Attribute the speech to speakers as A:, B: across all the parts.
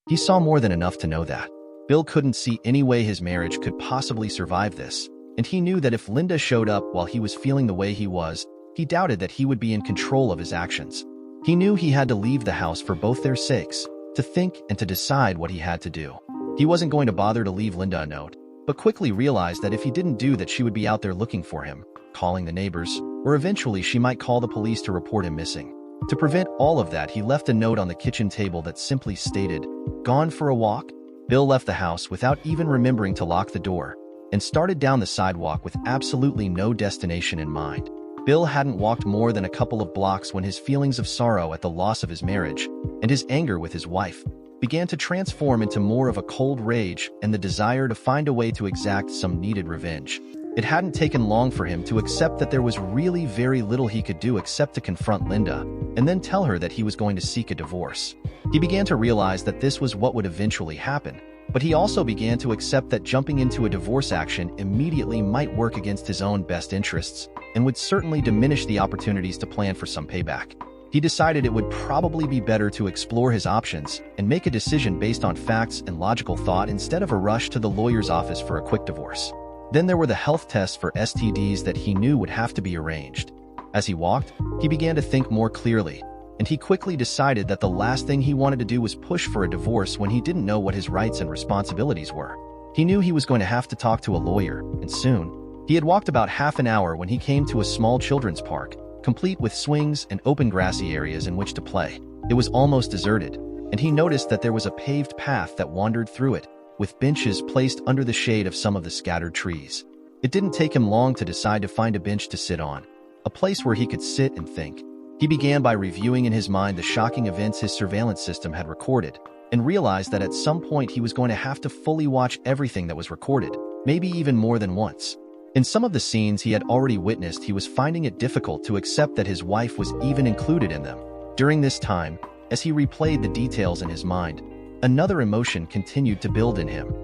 A: He saw more than enough to know that. Bill couldn't see any way his marriage could possibly survive this, and he knew that if Linda showed up while he was feeling the way he was, he doubted that he would be in control of his actions. He knew he had to leave the house for both their sakes, to think and to decide what he had to do. He wasn't going to bother to leave Linda a note, but quickly realized that if he didn't do that, she would be out there looking for him, calling the neighbors, or eventually she might call the police to report him missing. To prevent all of that, he left a note on the kitchen table that simply stated, "Gone for a walk?" Bill left the house without even remembering to lock the door, and started down the sidewalk with absolutely no destination in mind. Bill hadn't walked more than a couple of blocks when his feelings of sorrow at the loss of his marriage and his anger with his wife began to transform into more of a cold rage and the desire to find a way to exact some needed revenge. It hadn't taken long for him to accept that there was really very little he could do except to confront Linda and then tell her that he was going to seek a divorce. He began to realize that this was what would eventually happen, but he also began to accept that jumping into a divorce action immediately might work against his own best interests and would certainly diminish the opportunities to plan for some payback. He decided it would probably be better to explore his options and make a decision based on facts and logical thought instead of a rush to the lawyer's office for a quick divorce. Then there were the health tests for STDs that he knew would have to be arranged. As he walked, he began to think more clearly, and he quickly decided that the last thing he wanted to do was push for a divorce when he didn't know what his rights and responsibilities were. He knew he was going to have to talk to a lawyer, and soon. He had walked about half an hour when he came to a small children's park, complete with swings and open grassy areas in which to play. It was almost deserted, and he noticed that there was a paved path that wandered through it, with benches placed under the shade of some of the scattered trees. It didn't take him long to decide to find a bench to sit on, a place where he could sit and think. He began by reviewing in his mind the shocking events his surveillance system had recorded, and realized that at some point he was going to have to fully watch everything that was recorded, maybe even more than once. In some of the scenes he had already witnessed, he was finding it difficult to accept that his wife was even included in them. During this time, as he replayed the details in his mind, another emotion continued to build in him.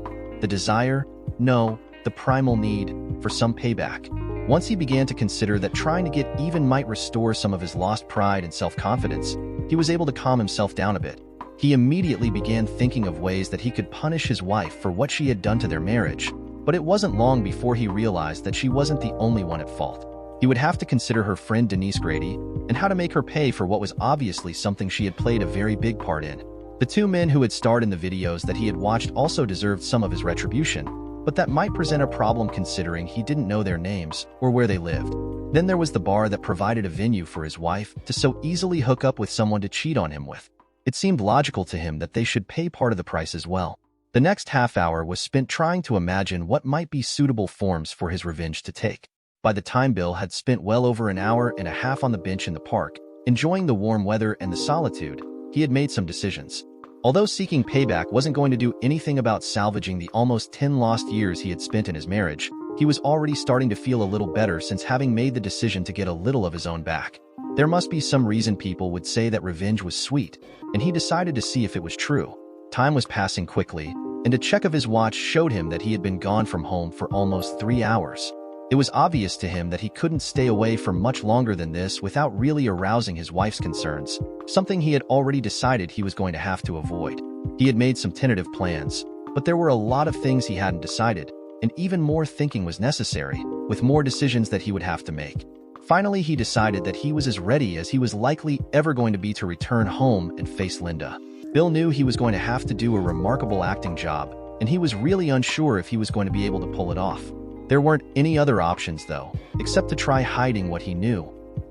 A: The desire, no, the primal need, for some payback. Once he began to consider that trying to get even might restore some of his lost pride and self-confidence, he was able to calm himself down a bit. He immediately began thinking of ways that he could punish his wife for what she had done to their marriage, but it wasn't long before he realized that she wasn't the only one at fault. He would have to consider her friend Denise Grady and how to make her pay for what was obviously something she had played a very big part in. The two men who had starred in the videos that he had watched also deserved some of his retribution, but that might present a problem considering he didn't know their names or where they lived. Then there was the bar that provided a venue for his wife to so easily hook up with someone to cheat on him with. It seemed logical to him that they should pay part of the price as well. The next half hour was spent trying to imagine what might be suitable forms for his revenge to take. By the time Bill had spent well over an hour and a half on the bench in the park, enjoying the warm weather and the solitude, he had made some decisions. Although seeking payback wasn't going to do anything about salvaging the almost 10 lost years he had spent in his marriage, he was already starting to feel a little better since having made the decision to get a little of his own back. There must be some reason people would say that revenge was sweet, and he decided to see if it was true. Time was passing quickly, and a check of his watch showed him that he had been gone from home for almost 3 hours. It was obvious to him that he couldn't stay away for much longer than this without really arousing his wife's concerns, something he had already decided he was going to have to avoid. He had made some tentative plans, but there were a lot of things he hadn't decided, and even more thinking was necessary, with more decisions that he would have to make. Finally, he decided that he was as ready as he was likely ever going to be to return home and face Linda. Bill knew he was going to have to do a remarkable acting job, and he was really unsure if he was going to be able to pull it off. There weren't any other options, though, except to try hiding what he knew,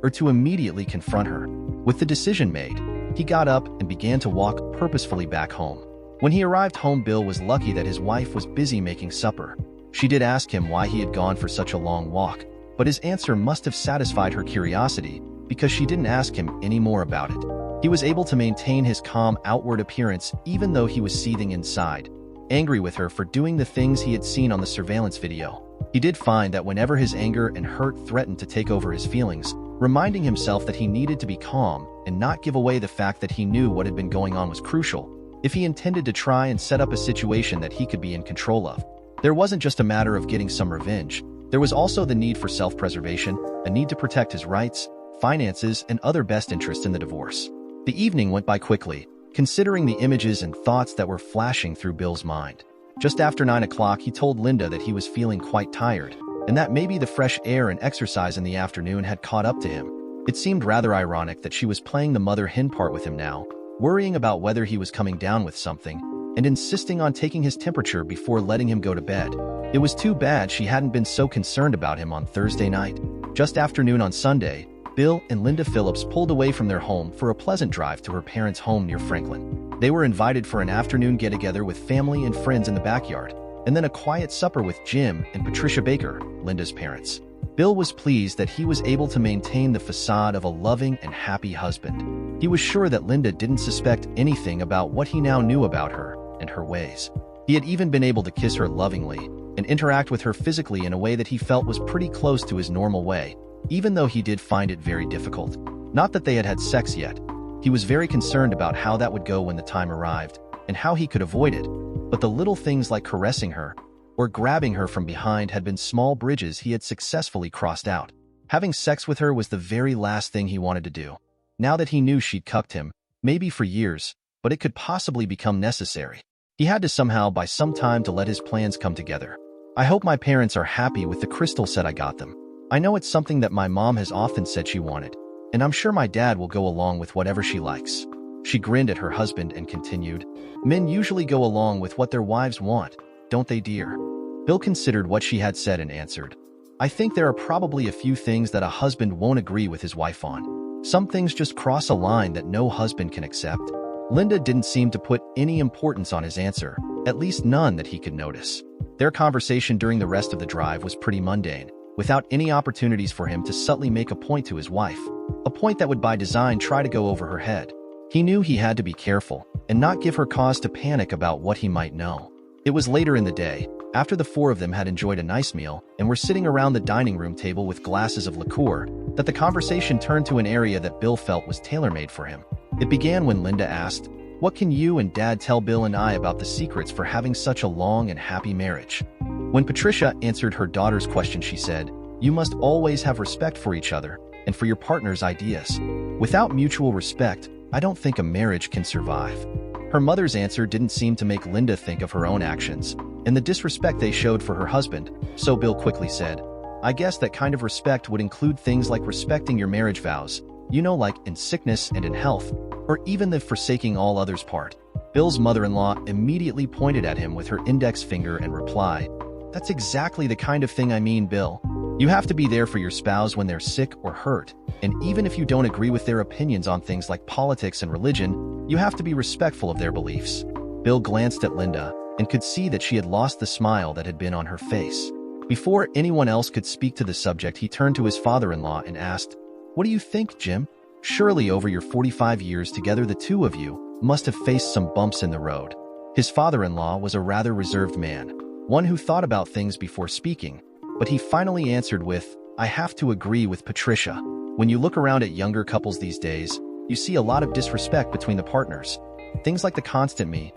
A: or to immediately confront her. With the decision made, he got up and began to walk purposefully back home. When he arrived home, Bill was lucky that his wife was busy making supper. She did ask him why he had gone for such a long walk, but his answer must have satisfied her curiosity because she didn't ask him any more about it. He was able to maintain his calm outward appearance even though he was seething inside, angry with her for doing the things he had seen on the surveillance video. He did find that whenever his anger and hurt threatened to take over his feelings, reminding himself that he needed to be calm and not give away the fact that he knew what had been going on was crucial if he intended to try and set up a situation that he could be in control of. There wasn't just a matter of getting some revenge. There was also the need for self-preservation, a need to protect his rights, finances, and other best interests in the divorce. The evening went by quickly, considering the images and thoughts that were flashing through Bill's mind. Just after 9 o'clock, he told Linda that he was feeling quite tired, and that maybe the fresh air and exercise in the afternoon had caught up to him. It seemed rather ironic that she was playing the mother-hen part with him now, worrying about whether he was coming down with something, and insisting on taking his temperature before letting him go to bed. It was too bad she hadn't been so concerned about him on Thursday night. Just after noon on Sunday, Bill and Linda Phillips pulled away from their home for a pleasant drive to her parents' home near Franklin. They were invited for an afternoon get-together with family and friends in the backyard, and then a quiet supper with Jim and Patricia Baker, Linda's parents. Bill was pleased that he was able to maintain the facade of a loving and happy husband. He was sure that Linda didn't suspect anything about what he now knew about her and her ways. He had even been able to kiss her lovingly and interact with her physically in a way that he felt was pretty close to his normal way, even though he did find it very difficult. Not that they had had sex yet. He was very concerned about how that would go when the time arrived and how he could avoid it, but the little things like caressing her or grabbing her from behind had been small bridges he had successfully crossed out. Having sex with her was the very last thing he wanted to do. Now that he knew she'd cucked him, maybe for years, but it could possibly become necessary. He had to somehow buy some time to let his plans come together. I hope my parents are happy with the crystal set I got them. I know it's something that my mom has often said she wanted, and I'm sure my dad will go along with whatever she likes. She grinned at her husband and continued, "Men usually go along with what their wives want, don't they, dear?" Bill considered what she had said and answered, "I think there are probably a few things that a husband won't agree with his wife on. Some things just cross a line that no husband can accept." Linda didn't seem to put any importance on his answer, at least none that he could notice. Their conversation during the rest of the drive was pretty mundane, without any opportunities for him to subtly make a point to his wife, a point that would by design try to go over her head. He knew he had to be careful and not give her cause to panic about what he might know. It was later in the day, after the four of them had enjoyed a nice meal and were sitting around the dining room table with glasses of liqueur, that the conversation turned to an area that Bill felt was tailor-made for him. It began when Linda asked, "What can you and Dad tell Bill and I about the secrets for having such a long and happy marriage?" When Patricia answered her daughter's question, she said, "You must always have respect for each other and for your partner's ideas. Without mutual respect, I don't think a marriage can survive." Her mother's answer didn't seem to make Linda think of her own actions and the disrespect they showed for her husband, so Bill quickly said, "I guess that kind of respect would include things like respecting your marriage vows, you know, like in sickness and in health, or even the forsaking all others part." Bill's mother-in-law immediately pointed at him with her index finger and replied, "That's exactly the kind of thing I mean, Bill. You have to be there for your spouse when they're sick or hurt, and even if you don't agree with their opinions on things like politics and religion, you have to be respectful of their beliefs." Bill glanced at Linda and could see that she had lost the smile that had been on her face. Before anyone else could speak to the subject, he turned to his father-in-law and asked, "What do you think, Jim? Surely over your 45 years together, the two of you must have faced some bumps in the road." His father-in-law was a rather reserved man, one who thought about things before speaking, but he finally answered with, "I have to agree with Patricia. When you look around at younger couples these days, you see a lot of disrespect between the partners. Things like the constant me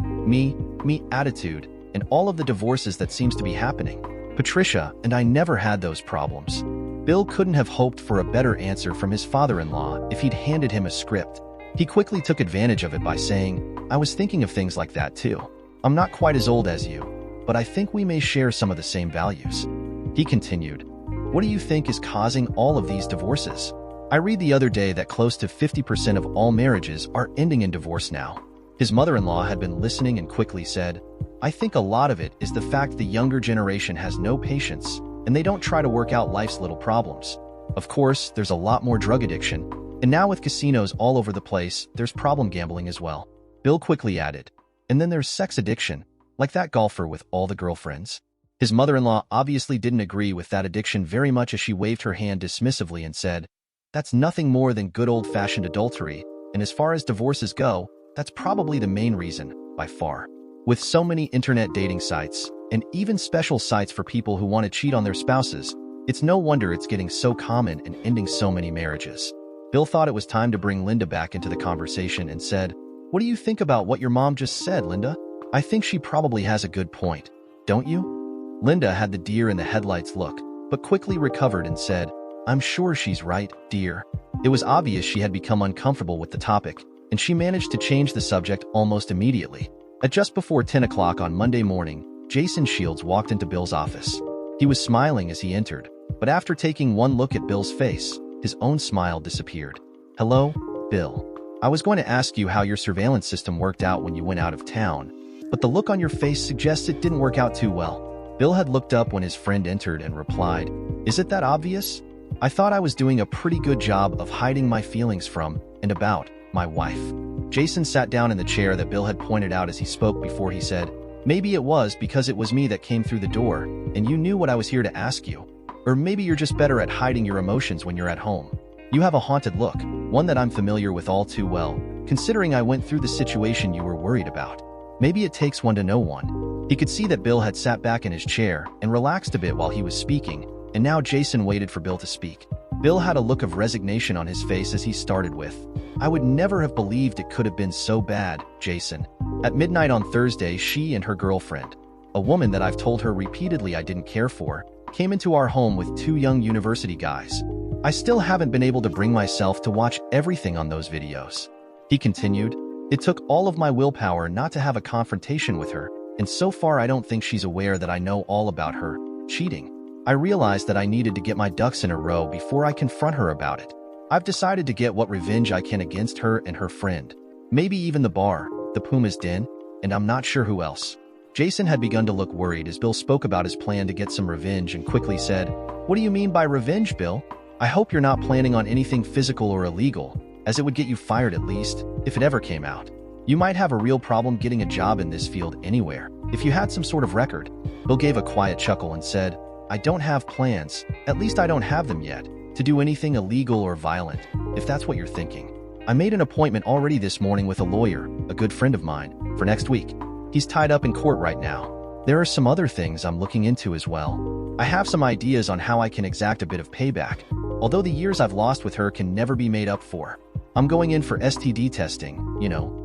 A: attitude, and all of the divorces that seems to be happening. Patricia and I never had those problems." Bill couldn't have hoped for a better answer from his father-in-law if he'd handed him a script. He quickly took advantage of it by saying, "I was thinking of things like that too. I'm not quite as old as you, but I think we may share some of the same values." He continued, "What do you think is causing all of these divorces? I read the other day that close to 50% of all marriages are ending in divorce now." His mother-in-law had been listening and quickly said, "I think a lot of it is the fact the younger generation has no patience and they don't try to work out life's little problems. Of course, there's a lot more drug addiction, and now with casinos all over the place, there's problem gambling as well." Bill quickly added, "And then there's sex addiction, like that golfer with all the girlfriends." His mother-in-law obviously didn't agree with that addiction very much, as she waved her hand dismissively and said, "That's nothing more than good old-fashioned adultery, and as far as divorces go, that's probably the main reason, by far. With so many internet dating sites, and even special sites for people who want to cheat on their spouses, it's no wonder it's getting so common and ending so many marriages." Bill thought it was time to bring Linda back into the conversation and said, "What do you think about what your mom just said, Linda? I think she probably has a good point, don't you?" Linda had the deer in the headlights look, but quickly recovered and said, "I'm sure she's right, dear." It was obvious she had become uncomfortable with the topic, and she managed to change the subject almost immediately. At just before 10 o'clock on Monday morning, Jason Shields walked into Bill's office. He was smiling as he entered, but after taking one look at Bill's face, his own smile disappeared. "Hello, Bill. I was going to ask you how your surveillance system worked out when you went out of town, but the look on your face suggests it didn't work out too well." Bill had looked up when his friend entered and replied, "Is it that obvious? I thought I was doing a pretty good job of hiding my feelings from and about my wife." Jason sat down in the chair that Bill had pointed out as he spoke before he said, "Maybe it was because it was me that came through the door, and you knew what I was here to ask you. Or maybe you're just better at hiding your emotions when you're at home. You have a haunted look, one that I'm familiar with all too well, considering I went through the situation you were worried about. Maybe it takes one to know one." He could see that Bill had sat back in his chair and relaxed a bit while he was speaking, and now Jason waited for Bill to speak. Bill had a look of resignation on his face as he started with, "I would never have believed it could have been so bad, Jason. At midnight on Thursday, she and her girlfriend, a woman that I've told her repeatedly I didn't care for, came into our home with two young university guys. I still haven't been able to bring myself to watch everything on those videos." He continued, "It took all of my willpower not to have a confrontation with her, and so far I don't think she's aware that I know all about her cheating. I realized that I needed to get my ducks in a row before I confront her about it. I've decided to get what revenge I can against her and her friend. Maybe even the bar, the Puma's Den, and I'm not sure who else." Jason had begun to look worried as Bill spoke about his plan to get some revenge and quickly said, "What do you mean by revenge, Bill? I hope you're not planning on anything physical or illegal, as it would get you fired at least, if it ever came out. You might have a real problem getting a job in this field anywhere, if you had some sort of record." Bill gave a quiet chuckle and said, "I don't have plans, at least I don't have them yet, to do anything illegal or violent, if that's what you're thinking. I made an appointment already this morning with a lawyer, a good friend of mine, for next week. He's tied up in court right now. There are some other things I'm looking into as well. I have some ideas on how I can exact a bit of payback, although the years I've lost with her can never be made up for. I'm going in for STD testing,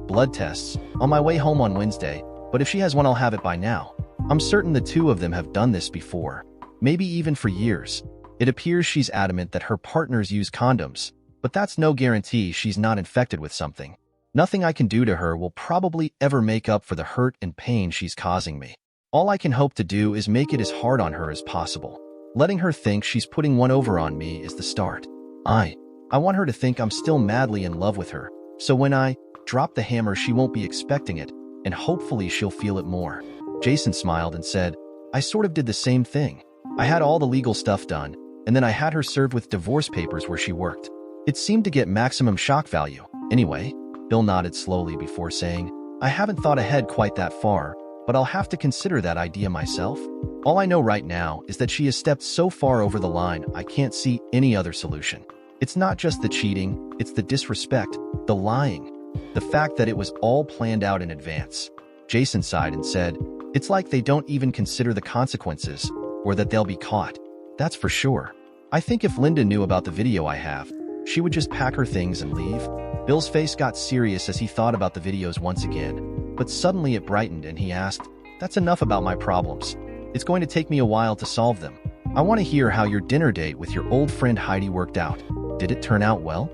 A: blood tests, on my way home on Wednesday, but if she has one I'll have it by now. I'm certain the two of them have done this before, maybe even for years. It appears she's adamant that her partners use condoms, but that's no guarantee she's not infected with something. Nothing I can do to her will probably ever make up for the hurt and pain she's causing me. All I can hope to do is make it as hard on her as possible. Letting her think she's putting one over on me is the start. I want her to think I'm still madly in love with her, so when I drop the hammer she won't be expecting it, and hopefully she'll feel it more." Jason smiled and said, "I sort of did the same thing. I had all the legal stuff done, and then I had her served with divorce papers where she worked. It seemed to get maximum shock value. Anyway." Bill nodded slowly before saying, "I haven't thought ahead quite that far, but I'll have to consider that idea myself. All I know right now is that she has stepped so far over the line I can't see any other solution. It's not just the cheating, it's the disrespect, the lying, the fact that it was all planned out in advance." Jason sighed and said, "It's like they don't even consider the consequences, or that they'll be caught. That's for sure. I think if Linda knew about the video I have, she would just pack her things and leave." Bill's face got serious as he thought about the videos once again, but suddenly it brightened and he asked, "That's enough about my problems. It's going to take me a while to solve them. I want to hear how your dinner date with your old friend Heidi worked out. Did it turn out well?"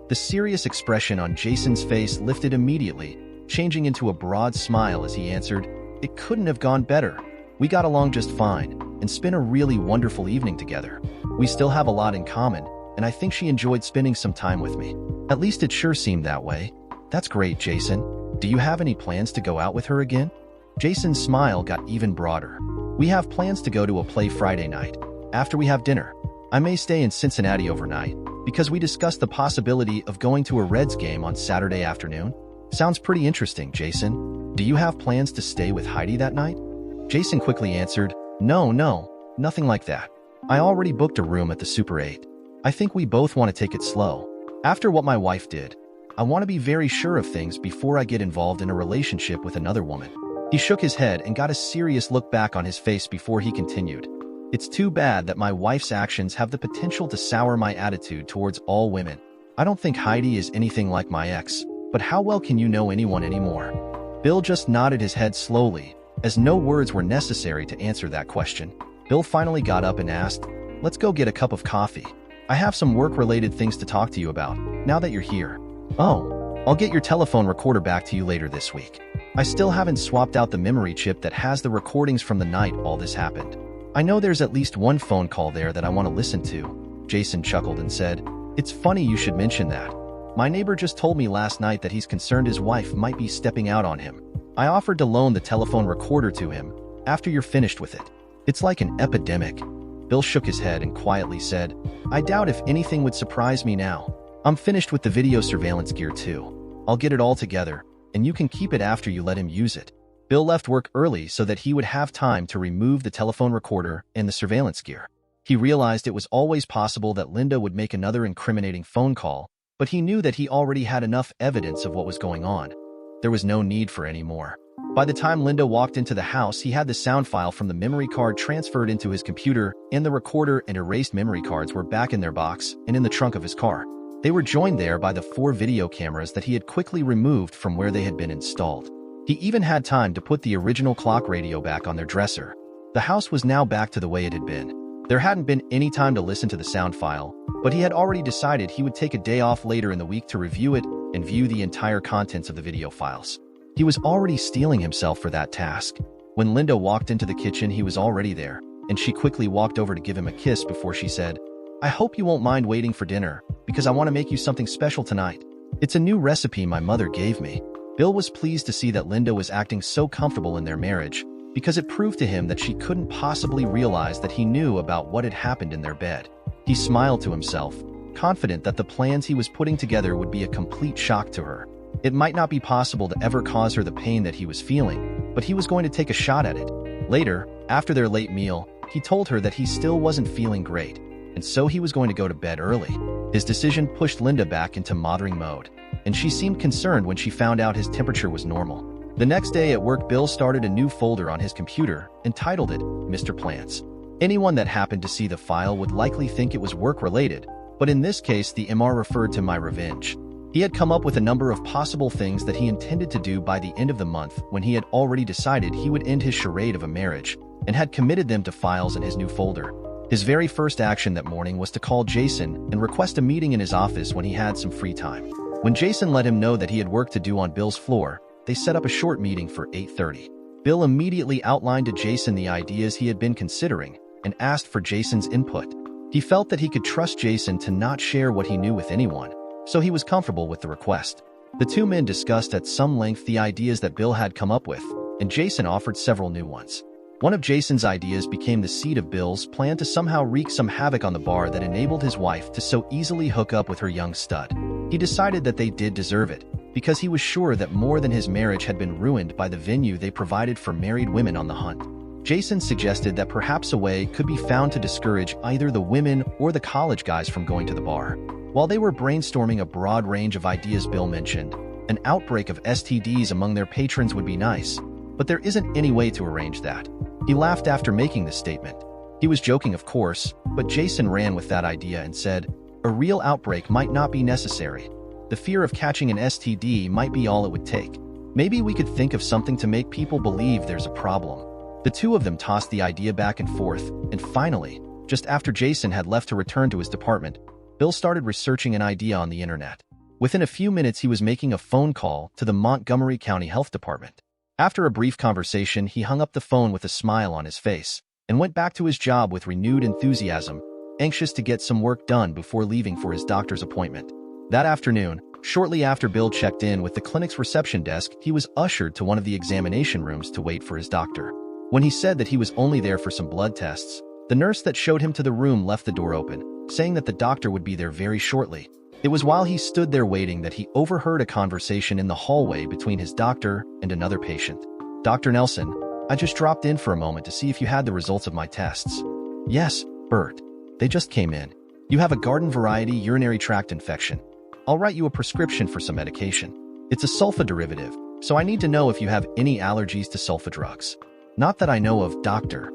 A: The serious expression on Jason's face lifted immediately, changing into a broad smile as he answered, "It couldn't have gone better. We got along just fine and spent a really wonderful evening together. We still have a lot in common, and I think she enjoyed spending some time with me. At least it sure seemed that way." "That's great, Jason. Do you have any plans to go out with her again?" Jason's smile got even broader. "We have plans to go to a play Friday night, after we have dinner. I may stay in Cincinnati overnight, because we discussed the possibility of going to a Reds game on Saturday afternoon." "Sounds pretty interesting, Jason. Do you have plans to stay with Heidi that night?" Jason quickly answered, No, nothing like that. I already booked a room at the Super 8. I think we both want to take it slow. After what my wife did, I want to be very sure of things before I get involved in a relationship with another woman." He shook his head and got a serious look back on his face before he continued, "It's too bad that my wife's actions have the potential to sour my attitude towards all women. I don't think Heidi is anything like my ex, but how well can you know anyone anymore?" Bill just nodded his head slowly, as no words were necessary to answer that question. Bill finally got up and asked, "Let's go get a cup of coffee. I have some work-related things to talk to you about, now that you're here." Oh, I'll get your telephone recorder back to you later this week. I still haven't swapped out the memory chip that has the recordings from the night all this happened. I know there's at least one phone call there that I want to listen to." Jason chuckled and said, "It's funny you should mention that. My neighbor just told me last night that he's concerned his wife might be stepping out on him. I offered to loan the telephone recorder to him after you're finished with it. It's like an epidemic." Bill shook his head and quietly said, "I doubt if anything would surprise me now. I'm finished with the video surveillance gear too. I'll get it all together, and you can keep it after you let him use it." Bill left work early so that he would have time to remove the telephone recorder and the surveillance gear. He realized it was always possible that Linda would make another incriminating phone call, but he knew that he already had enough evidence of what was going on. There was no need for any more. By the time Linda walked into the house, he had the sound file from the memory card transferred into his computer, and the recorder and erased memory cards were back in their box and in the trunk of his car. They were joined there by the 4 video cameras that he had quickly removed from where they had been installed. He even had time to put the original clock radio back on their dresser. The house was now back to the way it had been. There hadn't been any time to listen to the sound file, but he had already decided he would take a day off later in the week to review it and view the entire contents of the video files. He was already steeling himself for that task. When Linda walked into the kitchen, he was already there, and she quickly walked over to give him a kiss before she said, "I hope you won't mind waiting for dinner, because I want to make you something special tonight. It's a new recipe my mother gave me." Bill was pleased to see that Linda was acting so comfortable in their marriage, because it proved to him that she couldn't possibly realize that he knew about what had happened in their bed. He smiled to himself, confident that the plans he was putting together would be a complete shock to her. It might not be possible to ever cause her the pain that he was feeling, but he was going to take a shot at it. Later, after their late meal, he told her that he still wasn't feeling great, and so he was going to go to bed early. His decision pushed Linda back into mothering mode, and she seemed concerned when she found out his temperature was normal. The next day at work, Bill started a new folder on his computer and titled it Mr. Plants. Anyone that happened to see the file would likely think it was work-related, but in this case the MR referred to my revenge. He had come up with a number of possible things that he intended to do by the end of the month, when he had already decided he would end his charade of a marriage and had committed them to files in his new folder. His very first action that morning was to call Jason and request a meeting in his office when he had some free time. When Jason let him know that he had work to do on Bill's floor, they set up a short meeting for 8:30. Bill immediately outlined to Jason the ideas he had been considering and asked for Jason's input. He felt that he could trust Jason to not share what he knew with anyone, so he was comfortable with the request. The two men discussed at some length the ideas that Bill had come up with, and Jason offered several new ones. One of Jason's ideas became the seed of Bill's plan to somehow wreak some havoc on the bar that enabled his wife to so easily hook up with her young stud. He decided that they did deserve it, because he was sure that more than his marriage had been ruined by the venue they provided for married women on the hunt. Jason suggested that perhaps a way could be found to discourage either the women or the college guys from going to the bar. While they were brainstorming a broad range of ideas, Bill mentioned, an outbreak of STDs among their patrons would be nice, but there isn't any way to arrange that. He laughed after making this statement. He was joking, of course, but Jason ran with that idea and said, a real outbreak might not be necessary. The fear of catching an STD might be all it would take. Maybe we could think of something to make people believe there's a problem. The two of them tossed the idea back and forth, and finally, just after Jason had left to return to his department, Bill started researching an idea on the internet. Within a few minutes, he was making a phone call to the Montgomery County Health Department. After a brief conversation, he hung up the phone with a smile on his face and went back to his job with renewed enthusiasm, anxious to get some work done before leaving for his doctor's appointment. That afternoon, shortly after Bill checked in with the clinic's reception desk, he was ushered to one of the examination rooms to wait for his doctor. When he said that he was only there for some blood tests, the nurse that showed him to the room left the door open, saying that the doctor would be there very shortly. It was while he stood there waiting that he overheard a conversation in the hallway between his doctor and another patient. "Dr. Nelson, I just dropped in for a moment to see if you had the results of my tests." "Yes, Bert. They just came in. You have a garden variety urinary tract infection. I'll write you a prescription for some medication. It's a sulfa derivative, so I need to know if you have any allergies to sulfa drugs." "Not that I know of, doctor."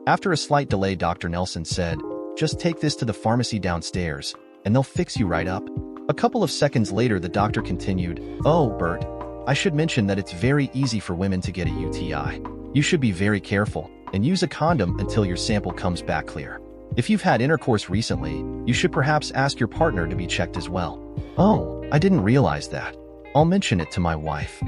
A: After a slight delay, Dr. Nelson said, "Just take this to the pharmacy downstairs, and they'll fix you right up." A couple of seconds later, the doctor continued, "Oh, Bert, I should mention that it's very easy for women to get a UTI. You should be very careful and use a condom until your sample comes back clear. If you've had intercourse recently, you should perhaps ask your partner to be checked as well." "Oh, I didn't realize that." I'll mention it to my wife.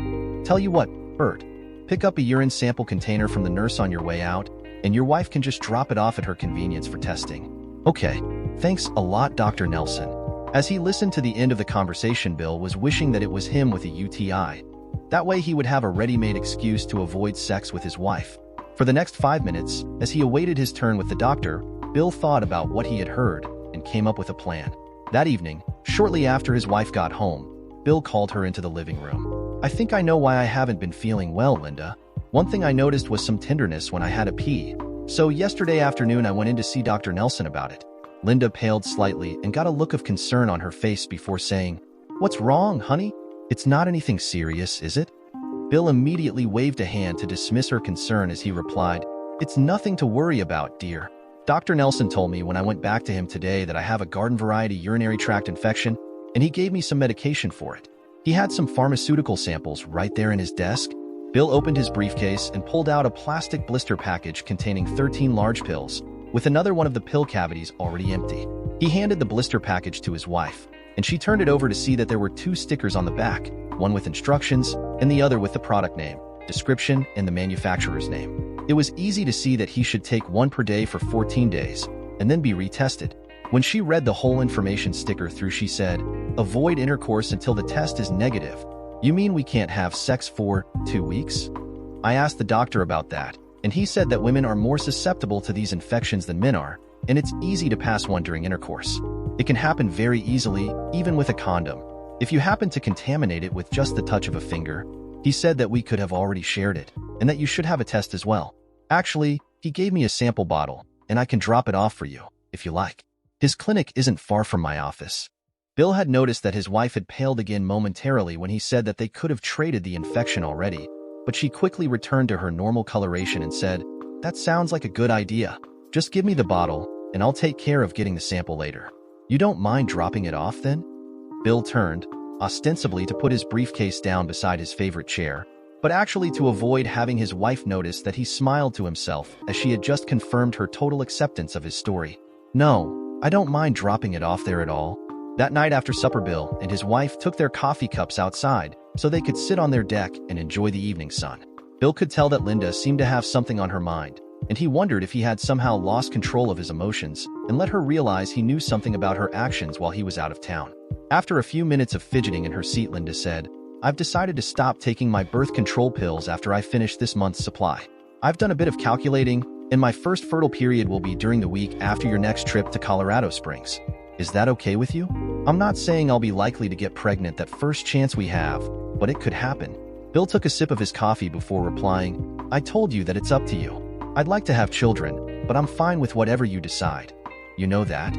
A: Tell you what, Bert, pick up a urine sample container from the nurse on your way out, and your wife can just drop it off at her convenience for testing. Okay, thanks a lot, Dr. Nelson. As he listened to the end of the conversation, Bill was wishing that it was him with a UTI. That way he would have a ready-made excuse to avoid sex with his wife. For the next 5 minutes, as he awaited his turn with the doctor, Bill thought about what he had heard and came up with a plan. That evening, shortly after his wife got home, Bill called her into the living room. I think I know why I haven't been feeling well, Linda. One thing I noticed was some tenderness when I had a pee. So yesterday afternoon I went in to see Dr. Nelson about it. Linda paled slightly and got a look of concern on her face before saying, "What's wrong, honey? It's not anything serious, is it?" Bill immediately waved a hand to dismiss her concern as he replied, "It's nothing to worry about, dear. Dr. Nelson told me when I went back to him today that I have a garden variety urinary tract infection, and he gave me some medication for it. He had some pharmaceutical samples right there in his desk." Bill opened his briefcase and pulled out a plastic blister package containing 13 large pills, with another one of the pill cavities already empty. He handed the blister package to his wife, and she turned it over to see that there were 2 stickers on the back, one with instructions and the other with the product name, description, and the manufacturer's name. It was easy to see that he should take one per day for 14 days, and then be retested. When she read the whole information sticker through, she said, "Avoid intercourse until the test is negative. You mean we can't have sex for 2 weeks?" I asked the doctor about that, and he said that women are more susceptible to these infections than men are, and it's easy to pass one during intercourse. It can happen very easily, even with a condom. If you happen to contaminate it with just the touch of a finger, he said that we could have already shared it, and that you should have a test as well. Actually, he gave me a sample bottle, and I can drop it off for you, if you like. His clinic isn't far from my office. Bill had noticed that his wife had paled again momentarily when he said that they could have traded the infection already, but she quickly returned to her normal coloration and said, "That sounds like a good idea. Just give me the bottle, and I'll take care of getting the sample later. You don't mind dropping it off then?" Bill turned, ostensibly to put his briefcase down beside his favorite chair, but actually to avoid having his wife notice that he smiled to himself as she had just confirmed her total acceptance of his story. "No, I don't mind dropping it off there at all." That night after supper, Bill and his wife took their coffee cups outside so they could sit on their deck and enjoy the evening sun. Bill could tell that Linda seemed to have something on her mind, and he wondered if he had somehow lost control of his emotions and let her realize he knew something about her actions while he was out of town. After a few minutes of fidgeting in her seat, Linda said, "I've decided to stop taking my birth control pills after I finish this month's supply. I've done a bit of calculating, and my first fertile period will be during the week after your next trip to Colorado Springs. Is that okay with you? I'm not saying I'll be likely to get pregnant that first chance we have, but it could happen." Bill took a sip of his coffee before replying, "I told you that it's up to you. I'd like to have children, but I'm fine with whatever you decide. You know that?"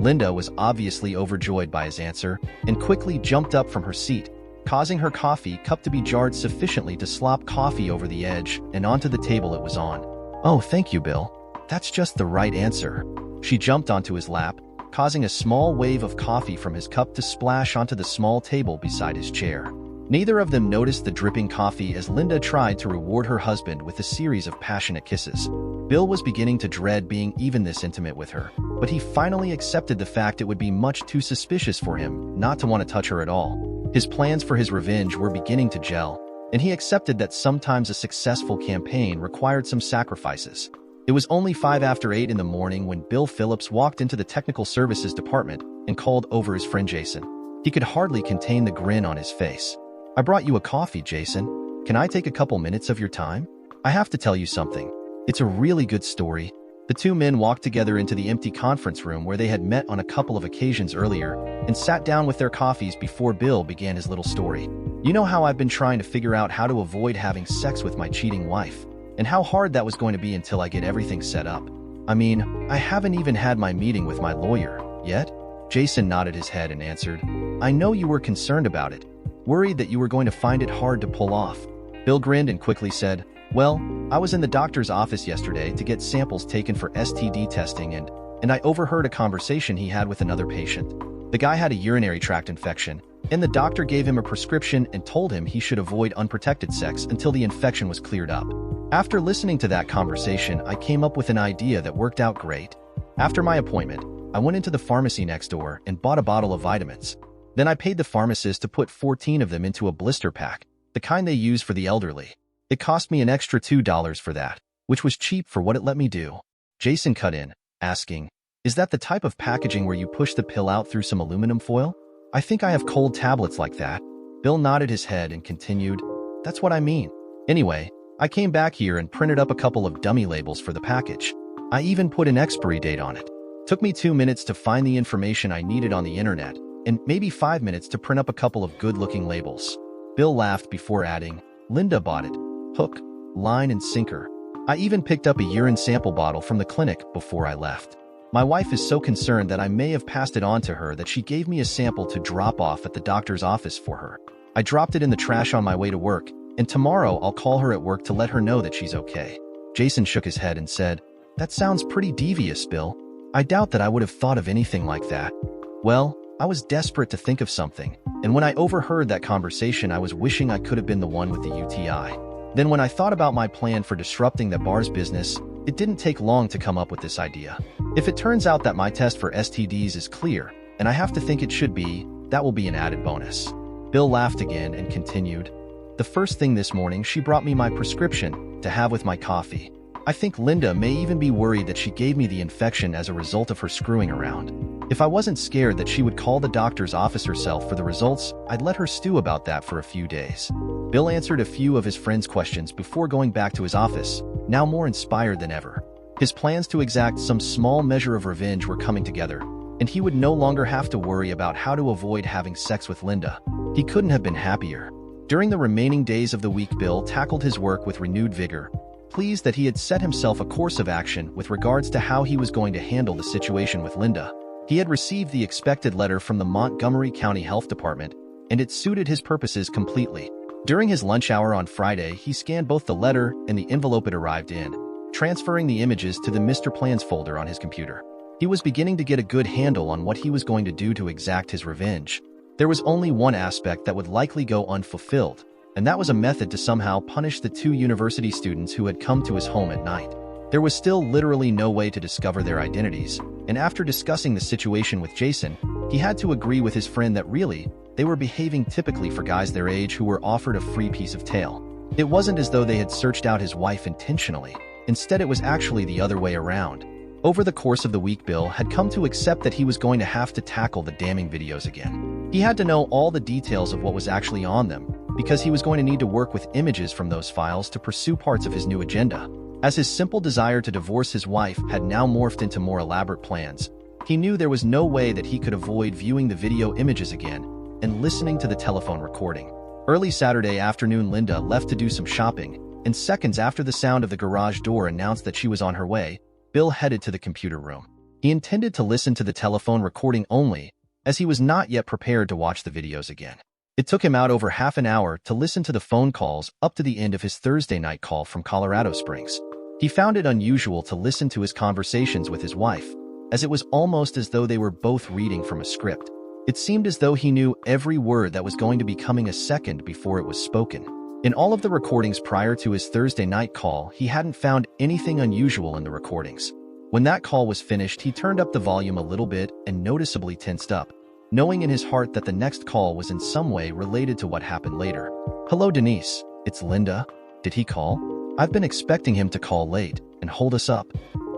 A: Linda was obviously overjoyed by his answer and quickly jumped up from her seat, causing her coffee cup to be jarred sufficiently to slop coffee over the edge and onto the table it was on. "Oh, thank you, Bill. That's just the right answer." She jumped onto his lap, causing a small wave of coffee from his cup to splash onto the small table beside his chair. Neither of them noticed the dripping coffee as Linda tried to reward her husband with a series of passionate kisses. Bill was beginning to dread being even this intimate with her, but he finally accepted the fact it would be much too suspicious for him not to want to touch her at all. His plans for his revenge were beginning to gel, and he accepted that sometimes a successful campaign required some sacrifices. It was only 5 after 8 in the morning when Bill Phillips walked into the technical services department and called over his friend Jason. He could hardly contain the grin on his face. "I brought you a coffee, Jason. Can I take a couple minutes of your time? I have to tell you something. It's a really good story." The two men walked together into the empty conference room where they had met on a couple of occasions earlier and sat down with their coffees before Bill began his little story. "You know how I've been trying to figure out how to avoid having sex with my cheating wife, and how hard that was going to be until I get everything set up. I mean, I haven't even had my meeting with my lawyer yet." Jason nodded his head and answered, "I know you were concerned about it, worried that you were going to find it hard to pull off." Bill grinned and quickly said, "Well, I was in the doctor's office yesterday to get samples taken for STD testing and I overheard a conversation he had with another patient. The guy had a urinary tract infection, and the doctor gave him a prescription and told him he should avoid unprotected sex until the infection was cleared up. After listening to that conversation, I came up with an idea that worked out great. After my appointment, I went into the pharmacy next door and bought a bottle of vitamins. Then I paid the pharmacist to put 14 of them into a blister pack, the kind they use for the elderly. It cost me an extra $2 for that, which was cheap for what it let me do. Jason cut in, asking, "Is that the type of packaging where you push the pill out through some aluminum foil?" "I think I have cold tablets like that." Bill nodded his head and continued, "That's what I mean. Anyway, I came back here and printed up a couple of dummy labels for the package. I even put an expiry date on it. Took me 2 minutes to find the information I needed on the internet, and maybe 5 minutes to print up a couple of good-looking labels." Bill laughed before adding, "Linda bought it. Hook, line, and sinker. I even picked up a urine sample bottle from the clinic before I left. My wife is so concerned that I may have passed it on to her that she gave me a sample to drop off at the doctor's office for her. I dropped it in the trash on my way to work, and tomorrow I'll call her at work to let her know that she's okay." Jason shook his head and said, "That sounds pretty devious, Bill. I doubt that I would have thought of anything like that." "Well, I was desperate to think of something, and when I overheard that conversation I was wishing I could have been the one with the UTI. Then when I thought about my plan for disrupting the bar's business, it didn't take long to come up with this idea. If it turns out that my test for STDs is clear, and I have to think it should be, that will be an added bonus." Bill laughed again and continued, "The first thing this morning she brought me my prescription to have with my coffee. I think Linda may even be worried that she gave me the infection as a result of her screwing around. If I wasn't scared that she would call the doctor's office herself for the results, I'd let her stew about that for a few days." Bill answered a few of his friend's questions before going back to his office, now more inspired than ever. His plans to exact some small measure of revenge were coming together, and he would no longer have to worry about how to avoid having sex with Linda. He couldn't have been happier. During the remaining days of the week, Bill tackled his work with renewed vigor, pleased that he had set himself a course of action with regards to how he was going to handle the situation with Linda. He had received the expected letter from the Montgomery County Health Department, and it suited his purposes completely. During his lunch hour on Friday, he scanned both the letter and the envelope it arrived in, transferring the images to the Mr. Plans folder on his computer. He was beginning to get a good handle on what he was going to do to exact his revenge. There was only one aspect that would likely go unfulfilled, and that was a method to somehow punish the 2 university students who had come to his home at night. There was still literally no way to discover their identities, and after discussing the situation with Jason, he had to agree with his friend that really, they were behaving typically for guys their age who were offered a free piece of tail. It wasn't as though they had searched out his wife intentionally. Instead, it was actually the other way around. Over the course of the week, Bill had come to accept that he was going to have to tackle the damning videos again. He had to know all the details of what was actually on them, because he was going to need to work with images from those files to pursue parts of his new agenda. As his simple desire to divorce his wife had now morphed into more elaborate plans, he knew there was no way that he could avoid viewing the video images again and listening to the telephone recording. Early Saturday afternoon, Linda left to do some shopping, and seconds after the sound of the garage door announced that she was on her way, Bill headed to the computer room. He intended to listen to the telephone recording only, as he was not yet prepared to watch the videos again. It took him out over half an hour to listen to the phone calls up to the end of his Thursday night call from Colorado Springs. He found it unusual to listen to his conversations with his wife, as it was almost as though they were both reading from a script. It seemed as though he knew every word that was going to be coming a second before it was spoken. In all of the recordings prior to his Thursday night call, he hadn't found anything unusual in the recordings. When that call was finished, he turned up the volume a little bit and noticeably tensed up, knowing in his heart that the next call was in some way related to what happened later. "Hello, Denise. It's Linda. Did he call? I've been expecting him to call late and hold us up."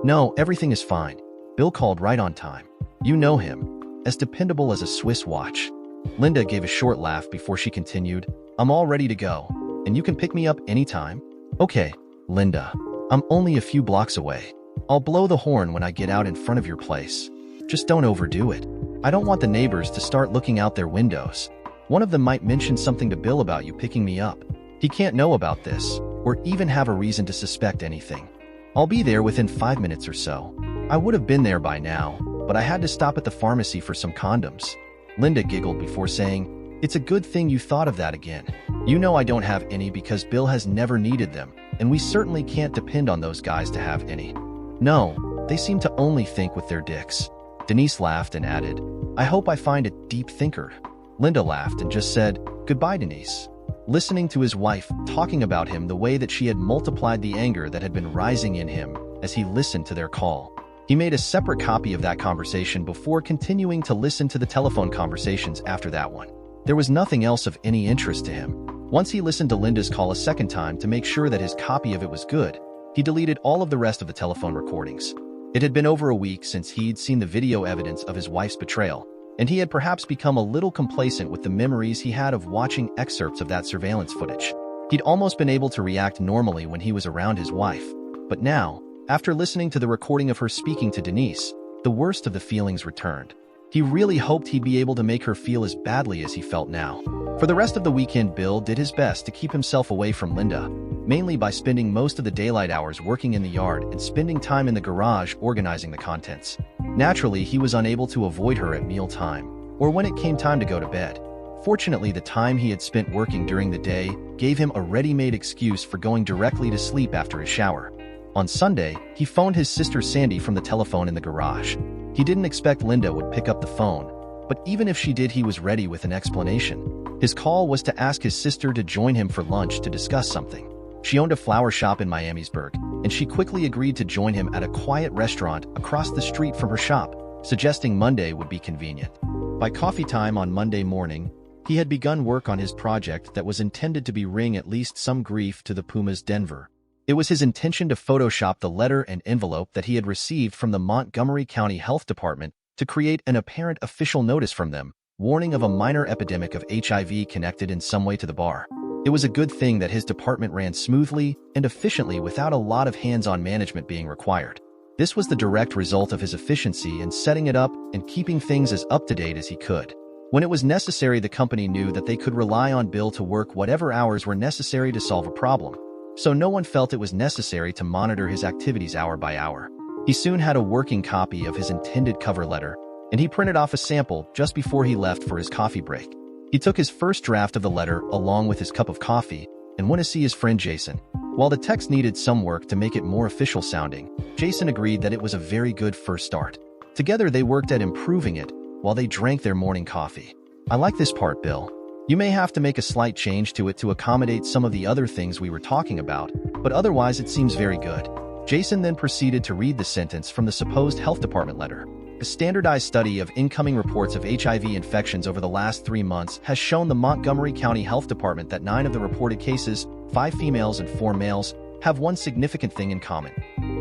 A: "No, everything is fine. Bill called right on time. You know him. As dependable as a Swiss watch." Linda gave a short laugh before she continued, "I'm all ready to go, and you can pick me up anytime." "Okay, Linda. I'm only a few blocks away. I'll blow the horn when I get out in front of your place. Just don't overdo it. I don't want the neighbors to start looking out their windows. One of them might mention something to Bill about you picking me up. He can't know about this, or even have a reason to suspect anything. I'll be there within 5 minutes or so. I would have been there by now, but I had to stop at the pharmacy for some condoms." Linda giggled before saying, "It's a good thing you thought of that again. You know I don't have any because Bill has never needed them, and we certainly can't depend on those guys to have any." "No, they seem to only think with their dicks." Denise laughed and added, "I hope I find a deep thinker." Linda laughed and just said, "Goodbye, Denise." Listening to his wife talking about him the way that she had multiplied the anger that had been rising in him as he listened to their call, He made a separate copy of that conversation before continuing to listen to the telephone conversations after that one. There was nothing else of any interest to him. Once he listened to Linda's call a second time to make sure that his copy of it was good, he deleted all of the rest of the telephone recordings. It had been over a week since he'd seen the video evidence of his wife's betrayal, and he had perhaps become a little complacent with the memories he had of watching excerpts of that surveillance footage. He'd almost been able to react normally when he was around his wife, but now, after listening to the recording of her speaking to Denise, the worst of the feelings returned. He really hoped he'd be able to make her feel as badly as he felt now. For the rest of the weekend, Bill did his best to keep himself away from Linda, mainly by spending most of the daylight hours working in the yard and spending time in the garage organizing the contents. Naturally, he was unable to avoid her at mealtime, or when it came time to go to bed. Fortunately, the time he had spent working during the day gave him a ready-made excuse for going directly to sleep after his shower. On Sunday, he phoned his sister Sandy from the telephone in the garage. He didn't expect Linda would pick up the phone, but even if she did, he was ready with an explanation. His call was to ask his sister to join him for lunch to discuss something. She owned a flower shop in Miamisburg, and she quickly agreed to join him at a quiet restaurant across the street from her shop, suggesting Monday would be convenient. By coffee time on Monday morning, he had begun work on his project that was intended to bring at least some grief to the Pumas Denver. It was his intention to Photoshop the letter and envelope that he had received from the Montgomery County Health Department to create an apparent official notice from them, warning of a minor epidemic of HIV connected in some way to the bar. It was a good thing that his department ran smoothly and efficiently without a lot of hands-on management being required. This was the direct result of his efficiency in setting it up and keeping things as up-to-date as he could. When it was necessary, the company knew that they could rely on Bill to work whatever hours were necessary to solve a problem, so no one felt it was necessary to monitor his activities hour by hour. He soon had a working copy of his intended cover letter, and he printed off a sample just before he left for his coffee break. He took his first draft of the letter along with his cup of coffee and went to see his friend Jason. While the text needed some work to make it more official sounding, Jason agreed that it was a very good first start. Together they worked at improving it while they drank their morning coffee. "I like this part, Bill. You may have to make a slight change to it to accommodate some of the other things we were talking about, but otherwise it seems very good." Jason then proceeded to read the sentence from the supposed health department letter. A standardized study of incoming reports of HIV infections over the last 3 months has shown the Montgomery County Health Department that 9 of the reported cases, 5 females and 4 males, have one significant thing in common.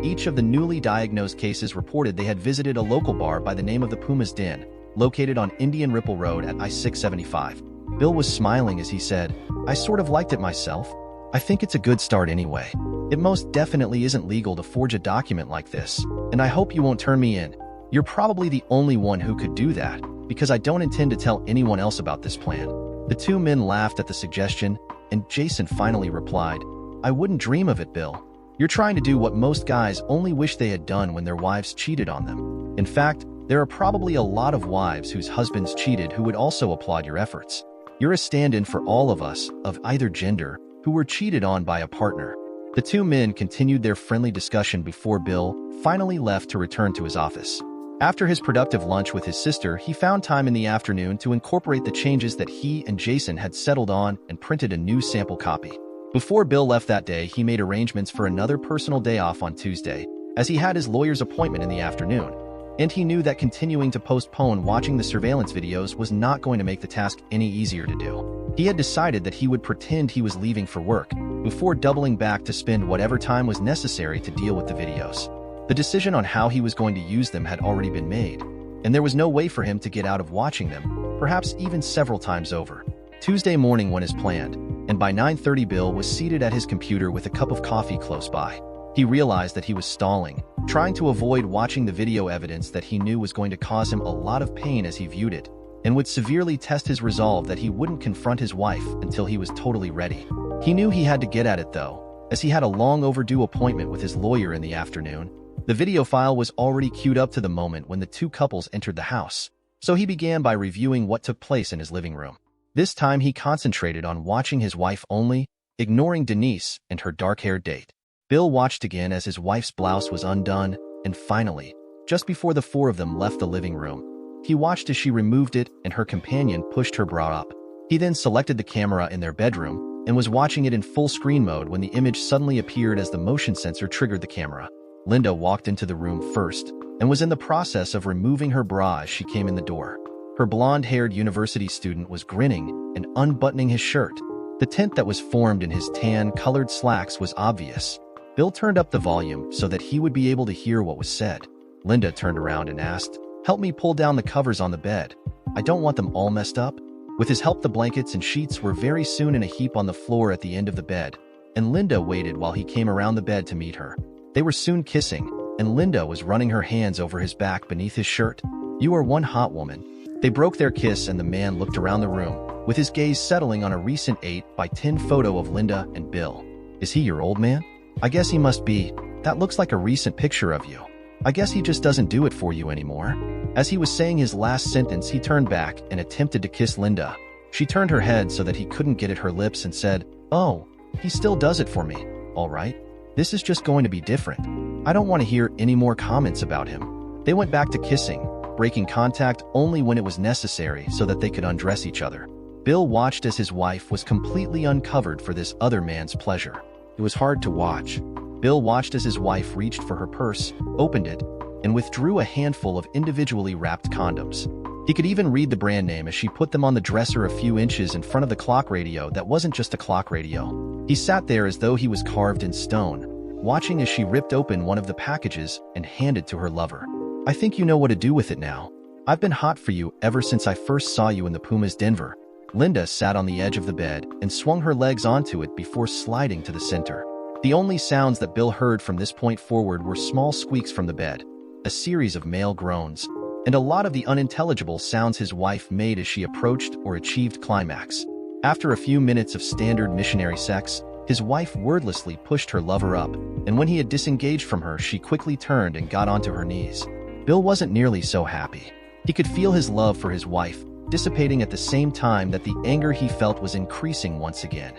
A: Each of the newly diagnosed cases reported they had visited a local bar by the name of the Pumas Den, located on Indian Ripple Road at I-675. Bill was smiling as he said, "I sort of liked it myself. I think it's a good start anyway. It most definitely isn't legal to forge a document like this, and I hope you won't turn me in. You're probably the only one who could do that, because I don't intend to tell anyone else about this plan." The two men laughed at the suggestion, and Jason finally replied, "I wouldn't dream of it, Bill. You're trying to do what most guys only wish they had done when their wives cheated on them. In fact, there are probably a lot of wives whose husbands cheated who would also applaud your efforts. You're a stand-in for all of us, of either gender, who were cheated on by a partner." The two men continued their friendly discussion before Bill finally left to return to his office. After his productive lunch with his sister, he found time in the afternoon to incorporate the changes that he and Jason had settled on and printed a new sample copy. Before Bill left that day, he made arrangements for another personal day off on Tuesday, as he had his lawyer's appointment in the afternoon, and he knew that continuing to postpone watching the surveillance videos was not going to make the task any easier to do. He had decided that he would pretend he was leaving for work, before doubling back to spend whatever time was necessary to deal with the videos. The decision on how he was going to use them had already been made, and there was no way for him to get out of watching them, perhaps even several times over. Tuesday morning went as planned, and by 9:30 Bill was seated at his computer with a cup of coffee close by. He realized that he was stalling, trying to avoid watching the video evidence that he knew was going to cause him a lot of pain as he viewed it, and would severely test his resolve that he wouldn't confront his wife until he was totally ready. He knew he had to get at it though, as he had a long overdue appointment with his lawyer in the afternoon. The video file was already queued up to the moment when the two couples entered the house, so he began by reviewing what took place in his living room. This time he concentrated on watching his wife only, ignoring Denise and her dark-haired date. Bill watched again as his wife's blouse was undone, and finally, just before the four of them left the living room, he watched as she removed it and her companion pushed her bra up. He then selected the camera in their bedroom and was watching it in full screen mode when the image suddenly appeared as the motion sensor triggered the camera. Linda walked into the room first, and was in the process of removing her bra as she came in the door. Her blonde-haired university student was grinning and unbuttoning his shirt. The tint that was formed in his tan-colored slacks was obvious. Bill turned up the volume so that he would be able to hear what was said. Linda turned around and asked, "Help me pull down the covers on the bed. I don't want them all messed up." With his help, the blankets and sheets were very soon in a heap on the floor at the end of the bed, and Linda waited while he came around the bed to meet her. They were soon kissing, and Linda was running her hands over his back beneath his shirt. "You are one hot woman." They broke their kiss, and the man looked around the room, with his gaze settling on a recent 8x10 photo of Linda and Bill. "Is he your old man?" "I guess he must be. That looks like a recent picture of you. I guess he just doesn't do it for you anymore." As he was saying his last sentence, he turned back and attempted to kiss Linda. She turned her head so that he couldn't get at her lips and said, "Oh, he still does it for me. All right. This is just going to be different. I don't want to hear any more comments about him." They went back to kissing, breaking contact only when it was necessary so that they could undress each other. Bill watched as his wife was completely uncovered for this other man's pleasure. It was hard to watch. Bill watched as his wife reached for her purse, opened it, and withdrew a handful of individually wrapped condoms. He could even read the brand name as she put them on the dresser a few inches in front of the clock radio that wasn't just a clock radio. He sat there as though he was carved in stone, watching as she ripped open one of the packages and handed to her lover. "I think you know what to do with it now. I've been hot for you ever since I first saw you in the Pumas Denver." Linda sat on the edge of the bed and swung her legs onto it before sliding to the center. The only sounds that Bill heard from this point forward were small squeaks from the bed, a series of male groans, and a lot of the unintelligible sounds his wife made as she approached or achieved climax. After a few minutes of standard missionary sex, his wife wordlessly pushed her lover up, and when he had disengaged from her, she quickly turned and got onto her knees. Bill wasn't nearly so happy. He could feel his love for his wife dissipating at the same time that the anger he felt was increasing once again.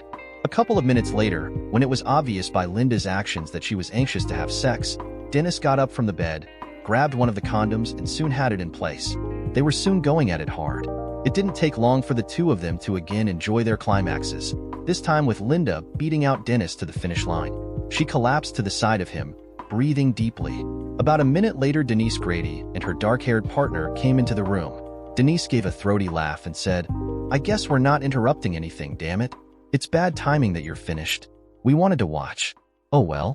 A: A couple of minutes later, when it was obvious by Linda's actions that she was anxious to have sex, Dennis got up from the bed, grabbed one of the condoms, and soon had it in place. They were soon going at it hard. It didn't take long for the two of them to again enjoy their climaxes, this time with Linda beating out Dennis to the finish line. She collapsed to the side of him, breathing deeply. About a minute later, Denise Grady and her dark-haired partner came into the room. Denise gave a throaty laugh and said, "I guess we're not interrupting anything, damn it. It's bad timing that you're finished. We wanted to watch." "Oh well."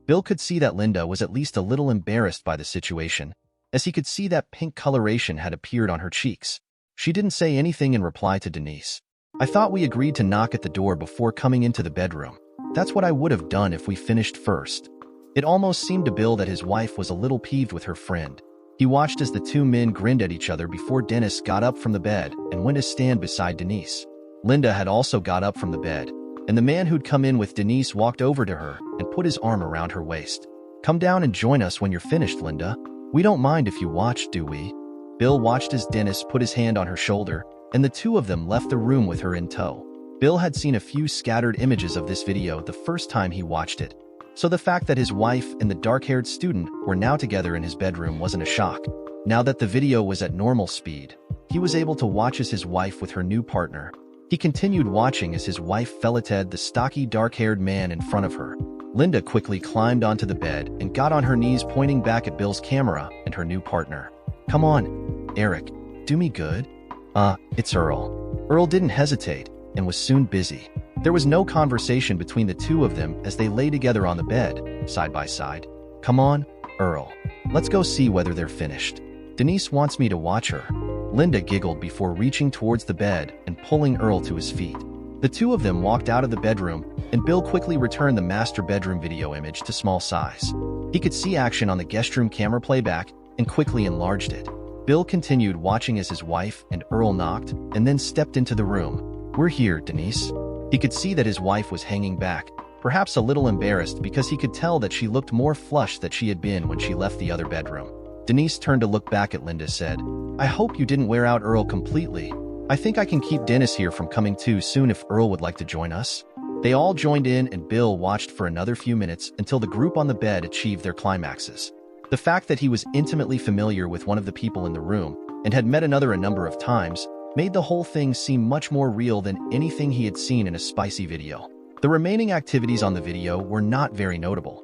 A: Bill could see that Linda was at least a little embarrassed by the situation, as he could see that pink coloration had appeared on her cheeks. She didn't say anything in reply to Denise. "I thought we agreed to knock at the door before coming into the bedroom. That's what I would have done if we finished first." It almost seemed to Bill that his wife was a little peeved with her friend. He watched as the two men grinned at each other before Dennis got up from the bed and went to stand beside Denise. Linda had also got up from the bed, and the man who'd come in with Denise walked over to her and put his arm around her waist. "Come down and join us when you're finished, Linda. We don't mind if you watch, do we?" Bill watched as Dennis put his hand on her shoulder, and the two of them left the room with her in tow. Bill had seen a few scattered images of this video the first time he watched it, so the fact that his wife and the dark-haired student were now together in his bedroom wasn't a shock. Now that the video was at normal speed, he was able to watch as his wife with her new partner. He continued watching as his wife filleted the stocky dark-haired man in front of her. Linda quickly climbed onto the bed and got on her knees, pointing back at Bill's camera and her new partner. "Come on, Eric, do me good." It's Earl." Earl didn't hesitate and was soon busy. There was no conversation between the two of them as they lay together on the bed, side by side. "Come on, Earl. Let's go see whether they're finished. Denise wants me to watch her." Linda giggled before reaching towards the bed and pulling Earl to his feet. The two of them walked out of the bedroom, and Bill quickly returned the master bedroom video image to small size. He could see action on the guest room camera playback and quickly enlarged it. Bill continued watching as his wife and Earl knocked and then stepped into the room. "We're here, Denise." He could see that his wife was hanging back, perhaps a little embarrassed because he could tell that she looked more flushed than she had been when she left the other bedroom. Denise turned to look back at Linda, said, "I hope you didn't wear out Earl completely. I think I can keep Dennis here from coming too soon if Earl would like to join us." They all joined in, and Bill watched for another few minutes until the group on the bed achieved their climaxes. The fact that he was intimately familiar with one of the people in the room and had met another a number of times made the whole thing seem much more real than anything he had seen in a spicy video. The remaining activities on the video were not very notable.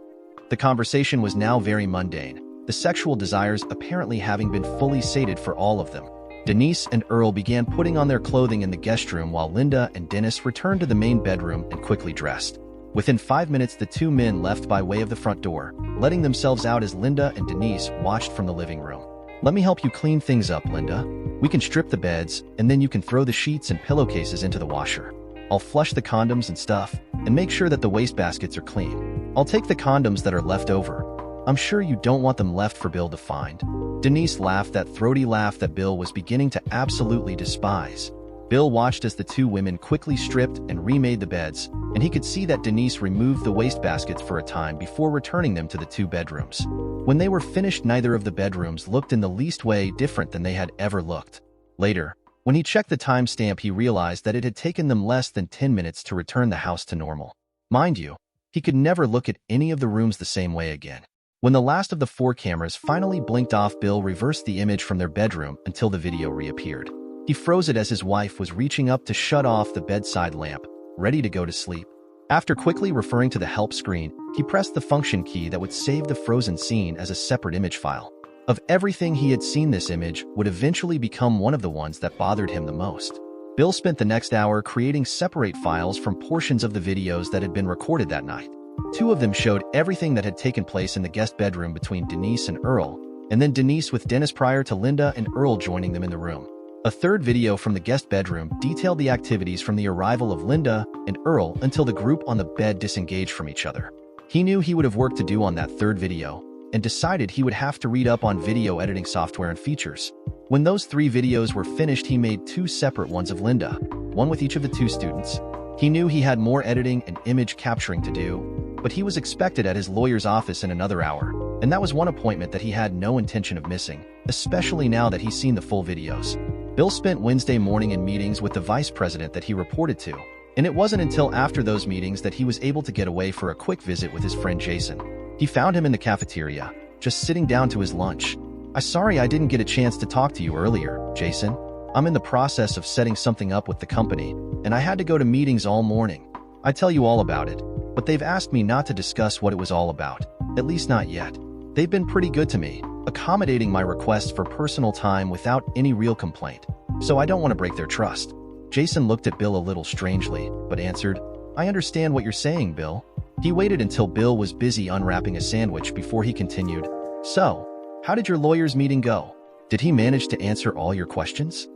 A: The conversation was now very mundane. the sexual desires apparently having been fully sated for all of them. Denise and Earl began putting on their clothing in the guest room while Linda and Dennis returned to the main bedroom and quickly dressed. Within 5 minutes, the two men left by way of the front door, letting themselves out as Linda and Denise watched from the living room. "Let me help you clean things up, Linda. We can strip the beds, and then you can throw the sheets and pillowcases into the washer. I'll flush the condoms and stuff, and make sure that the wastebaskets are clean. I'll take the condoms that are left over. I'm sure you don't want them left for Bill to find." Denise laughed that throaty laugh that Bill was beginning to absolutely despise. Bill watched as the two women quickly stripped and remade the beds, and he could see that Denise removed the wastebaskets for a time before returning them to the two bedrooms. When they were finished, neither of the bedrooms looked in the least way different than they had ever looked. Later, when he checked the timestamp, he realized that it had taken them less than 10 minutes to return the house to normal. Mind you, he could never look at any of the rooms the same way again. When the last of the 4 cameras finally blinked off, Bill reversed the image from their bedroom until the video reappeared. He froze it as his wife was reaching up to shut off the bedside lamp, ready to go to sleep. After quickly referring to the help screen, he pressed the function key that would save the frozen scene as a separate image file. Of everything he had seen, this image would eventually become one of the ones that bothered him the most. Bill spent the next hour creating separate files from portions of the videos that had been recorded that night. 2 of them showed everything that had taken place in the guest bedroom between Denise and Earl, and then Denise with Dennis prior to Linda and Earl joining them in the room. A third video from the guest bedroom detailed the activities from the arrival of Linda and Earl until the group on the bed disengaged from each other. He knew he would have work to do on that third video, and decided he would have to read up on video editing software and features. When those 3 videos were finished, he made 2 separate ones of Linda, one with each of the 2 students. He knew he had more editing and image capturing to do, but he was expected at his lawyer's office in another hour, and that was one appointment that he had no intention of missing, especially now that he's seen the full videos. Bill spent Wednesday morning in meetings with the vice president that he reported to, and it wasn't until after those meetings that he was able to get away for a quick visit with his friend Jason. He found him in the cafeteria, just sitting down to his lunch. Sorry I didn't get a chance to talk to you earlier, Jason. I'm in the process of setting something up with the company, and I had to go to meetings all morning. I tell you all about it, but they've asked me not to discuss what it was all about, at least not yet. They've been pretty good to me, accommodating my requests for personal time without any real complaint, so I don't want to break their trust. Jason looked at Bill a little strangely, but answered, "I understand what you're saying, Bill." He waited until Bill was busy unwrapping a sandwich before he continued, "So, how did your lawyer's meeting go? Did he manage to answer all your questions?"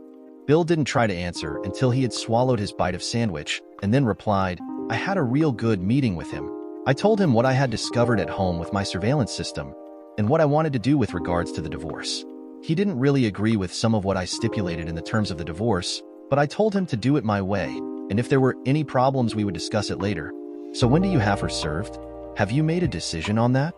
A: Bill didn't try to answer until he had swallowed his bite of sandwich, and then replied, "I had a real good meeting with him. I told him what I had discovered at home with my surveillance system, and what I wanted to do with regards to the divorce. He didn't really agree with some of what I stipulated in the terms of the divorce, but I told him to do it my way, and if there were any problems we would discuss it later. So when do you have her served? Have you made a decision on that?"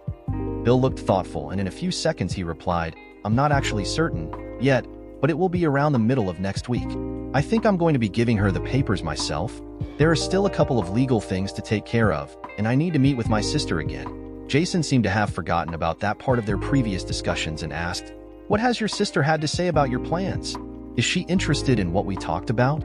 A: Bill looked thoughtful, and in a few seconds he replied, "I'm not actually certain yet, but it will be around the middle of next week. I think I'm going to be giving her the papers myself. There are still a couple of legal things to take care of, and I need to meet with my sister again." Jason seemed to have forgotten about that part of their previous discussions and asked, "What has your sister had to say about your plans? Is she interested in what we talked about?"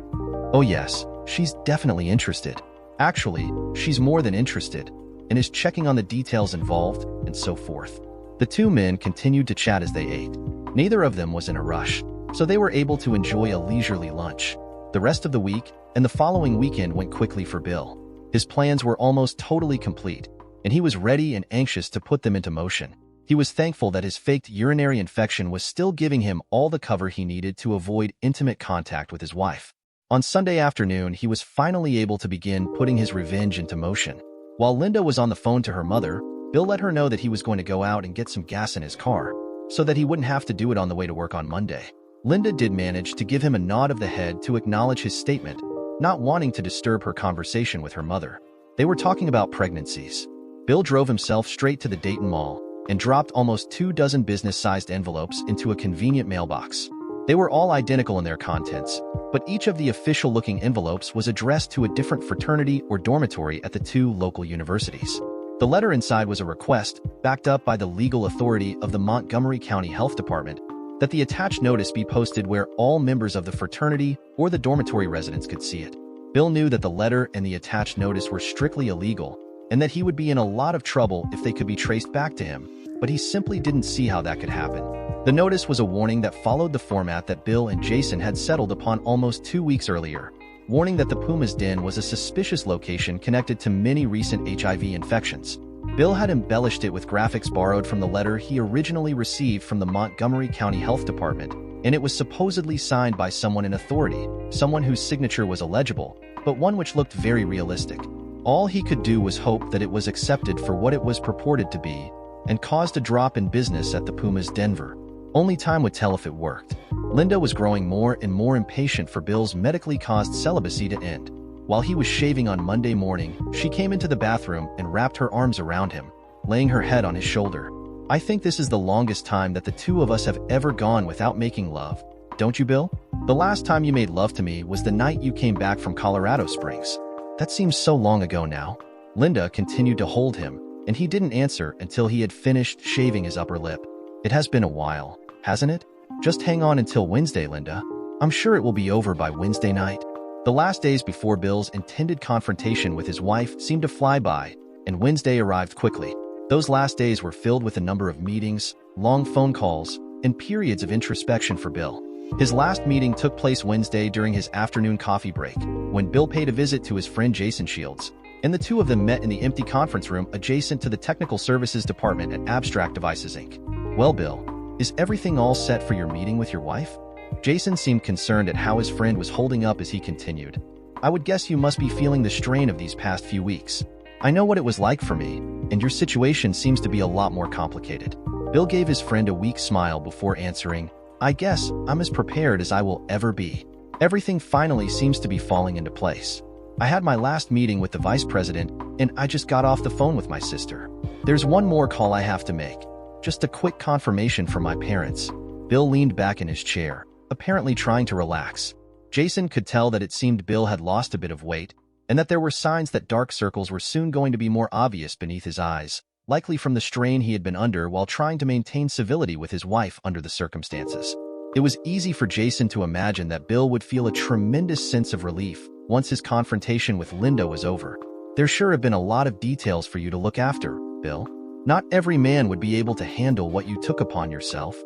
A: "Oh yes, she's definitely interested. Actually, she's more than interested, and is checking on the details involved, and so forth." The 2 men continued to chat as they ate. Neither of them was in a rush, so they were able to enjoy a leisurely lunch. The rest of the week and the following weekend went quickly for Bill. His plans were almost totally complete, and he was ready and anxious to put them into motion. He was thankful that his faked urinary infection was still giving him all the cover he needed to avoid intimate contact with his wife. On Sunday afternoon, he was finally able to begin putting his revenge into motion. While Linda was on the phone to her mother, Bill let her know that he was going to go out and get some gas in his car, so that he wouldn't have to do it on the way to work on Monday. Linda did manage to give him a nod of the head to acknowledge his statement, not wanting to disturb her conversation with her mother. They were talking about pregnancies. Bill drove himself straight to the Dayton Mall and dropped almost 24 business-sized envelopes into a convenient mailbox. They were all identical in their contents, but each of the official-looking envelopes was addressed to a different fraternity or dormitory at the 2 local universities. The letter inside was a request, backed up by the legal authority of the Montgomery County Health Department, that the attached notice be posted where all members of the fraternity or the dormitory residents could see it. Bill knew that the letter and the attached notice were strictly illegal, and that he would be in a lot of trouble if they could be traced back to him, but he simply didn't see how that could happen. The notice was a warning that followed the format that Bill and Jason had settled upon almost 2 weeks earlier, warning that the Puma's Den was a suspicious location connected to many recent HIV infections. Bill had embellished it with graphics borrowed from the letter he originally received from the Montgomery County Health Department, and it was supposedly signed by someone in authority, someone whose signature was illegible, but one which looked very realistic. All he could do was hope that it was accepted for what it was purported to be, and caused a drop in business at the Puma's Denver. Only time would tell if it worked. Linda was growing more and more impatient for Bill's medically caused celibacy to end. While he was shaving on Monday morning, she came into the bathroom and wrapped her arms around him, laying her head on his shoulder. "I think this is the longest time that the two of us have ever gone without making love. Don't you, Bill? The last time you made love to me was the night you came back from Colorado Springs. That seems so long ago now." Linda continued to hold him, and he didn't answer until he had finished shaving his upper lip. "It has been a while, hasn't it? Just hang on until Wednesday, Linda. I'm sure it will be over by Wednesday night." The last days before Bill's intended confrontation with his wife seemed to fly by, and Wednesday arrived quickly. Those last days were filled with a number of meetings, long phone calls, and periods of introspection for Bill. His last meeting took place Wednesday during his afternoon coffee break, when Bill paid a visit to his friend Jason Shields, and the two of them met in the empty conference room adjacent to the Technical Services Department at Abstract Devices, Inc. "Well, Bill, is everything all set for your meeting with your wife?" Jason seemed concerned at how his friend was holding up as he continued. "I would guess you must be feeling the strain of these past few weeks. I know what it was like for me, and your situation seems to be a lot more complicated." Bill gave his friend a weak smile before answering, "I guess I'm as prepared as I will ever be. Everything finally seems to be falling into place. I had my last meeting with the vice president, and I just got off the phone with my sister. There's one more call I have to make. Just a quick confirmation from my parents." Bill leaned back in his chair, apparently trying to relax. Jason could tell that it seemed Bill had lost a bit of weight, and that there were signs that dark circles were soon going to be more obvious beneath his eyes, likely from the strain he had been under while trying to maintain civility with his wife under the circumstances. It was easy for Jason to imagine that Bill would feel a tremendous sense of relief once his confrontation with Linda was over. "There sure have been a lot of details for you to look after, Bill. Not every man would be able to handle what you took upon yourself."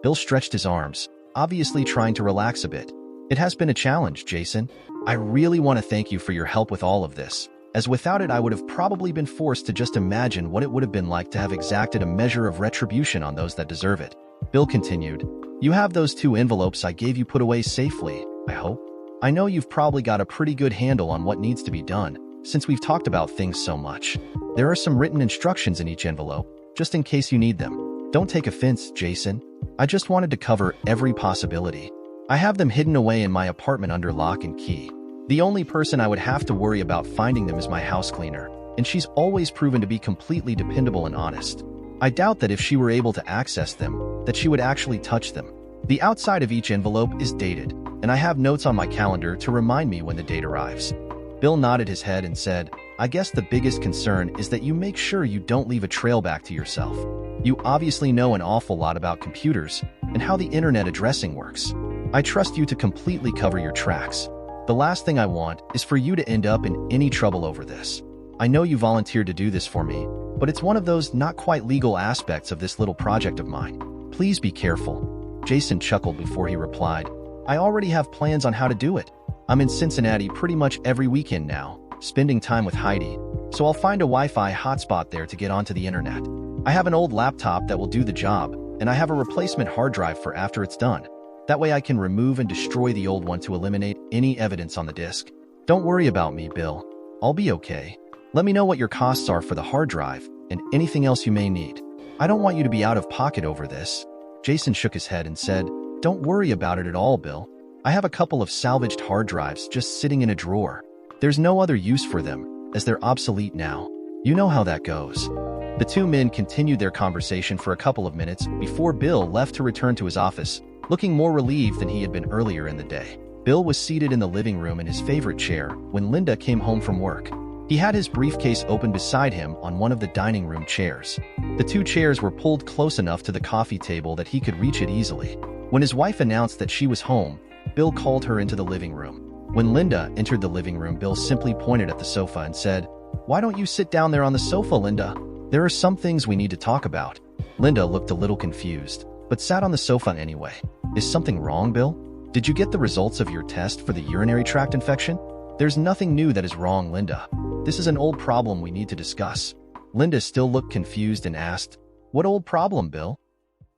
A: Bill stretched his arms, obviously trying to relax a bit. "It has been a challenge, Jason. I really want to thank you for your help with all of this, as without it I would have probably been forced to just imagine what it would have been like to have exacted a measure of retribution on those that deserve it." Bill continued, "You have those 2 envelopes I gave you put away safely, I hope. I know you've probably got a pretty good handle on what needs to be done, since we've talked about things so much. There are some written instructions in each envelope, just in case you need them. Don't take offense, Jason. I just wanted to cover every possibility. I have them hidden away in my apartment under lock and key. The only person I would have to worry about finding them is my house cleaner, and she's always proven to be completely dependable and honest. I doubt that if she were able to access them, that she would actually touch them. The outside of each envelope is dated, and I have notes on my calendar to remind me when the date arrives." Bill nodded his head and said, "I guess the biggest concern is that you make sure you don't leave a trail back to yourself. You obviously know an awful lot about computers and how the internet addressing works. I trust you to completely cover your tracks. The last thing I want is for you to end up in any trouble over this. I know you volunteered to do this for me, but it's one of those not quite legal aspects of this little project of mine. Please be careful." Jason chuckled before he replied, "I already have plans on how to do it. I'm in Cincinnati pretty much every weekend now, spending time with Heidi, so I'll find a Wi-Fi hotspot there to get onto the internet. I have an old laptop that will do the job, and I have a replacement hard drive for after it's done. That way I can remove and destroy the old one to eliminate any evidence on the disk. Don't worry about me, Bill. I'll be okay. Let me know what your costs are for the hard drive and anything else you may need. I don't want you to be out of pocket over this." Jason shook his head and said, "Don't worry about it at all, Bill. I have a couple of salvaged hard drives just sitting in a drawer. There's no other use for them, as they're obsolete now. You know how that goes." The two men continued their conversation for a couple of minutes before Bill left to return to his office, looking more relieved than he had been earlier in the day. Bill was seated in the living room in his favorite chair when Linda came home from work. He had his briefcase open beside him on one of the dining room chairs. The 2 chairs were pulled close enough to the coffee table that he could reach it easily. When his wife announced that she was home, Bill called her into the living room. When Linda entered the living room, Bill simply pointed at the sofa and said, "Why don't you sit down there on the sofa, Linda? There are some things we need to talk about." Linda looked a little confused, but sat on the sofa anyway. Is something wrong, Bill? Did you get the results of your test for the urinary tract infection? There's nothing new that is wrong, Linda. This is an old problem we need to discuss. Linda still looked confused and asked, "What old problem, Bill?"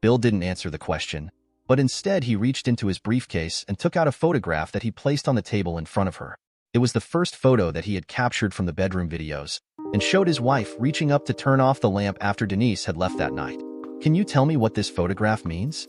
A: Bill didn't answer the question, but instead he reached into his briefcase and took out a photograph that he placed on the table in front of her. It was the first photo that he had captured from the bedroom videos, and showed his wife reaching up to turn off the lamp after Denise had left that night. "Can you tell me what this photograph means?"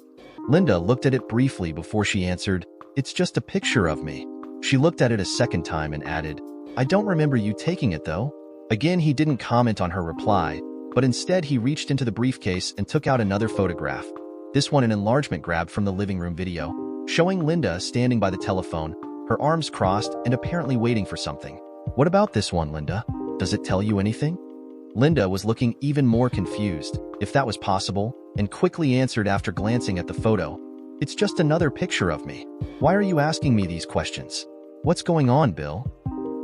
A: Linda looked at it briefly before she answered, "It's just a picture of me." She looked at it a second time and added, "I don't remember you taking it though." Again, he didn't comment on her reply, but instead he reached into the briefcase and took out another photograph. This one an enlargement grabbed from the living room video, showing Linda standing by the telephone, her arms crossed and apparently waiting for something. "What about this one, Linda? Does it tell you anything?" Linda was looking even more confused, if that was possible, and quickly answered after glancing at the photo, "It's just another picture of me. Why are you asking me these questions? What's going on, Bill?"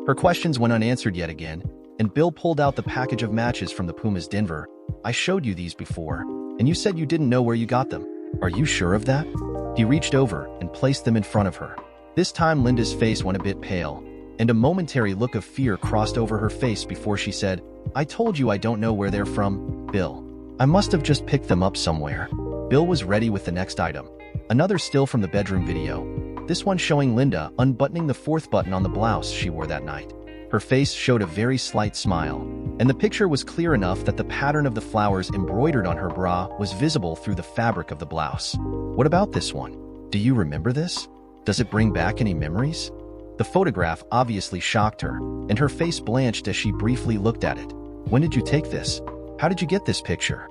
A: Her questions went unanswered yet again, and Bill pulled out the package of matches from the Pumas Denver. "I showed you these before, and you said you didn't know where you got them. Are you sure of that?" He reached over and placed them in front of her. This time Linda's face went a bit pale, and a momentary look of fear crossed over her face before she said, "I told you I don't know where they're from, Bill. I must have just picked them up somewhere." Bill was ready with the next item. Another still from the bedroom video, this one showing Linda unbuttoning the fourth button on the blouse she wore that night. Her face showed a very slight smile, and the picture was clear enough that the pattern of the flowers embroidered on her bra was visible through the fabric of the blouse. "What about this one? Do you remember this? Does it bring back any memories?" The photograph obviously shocked her, and her face blanched as she briefly looked at it. "When did you take this? How did you get this picture?"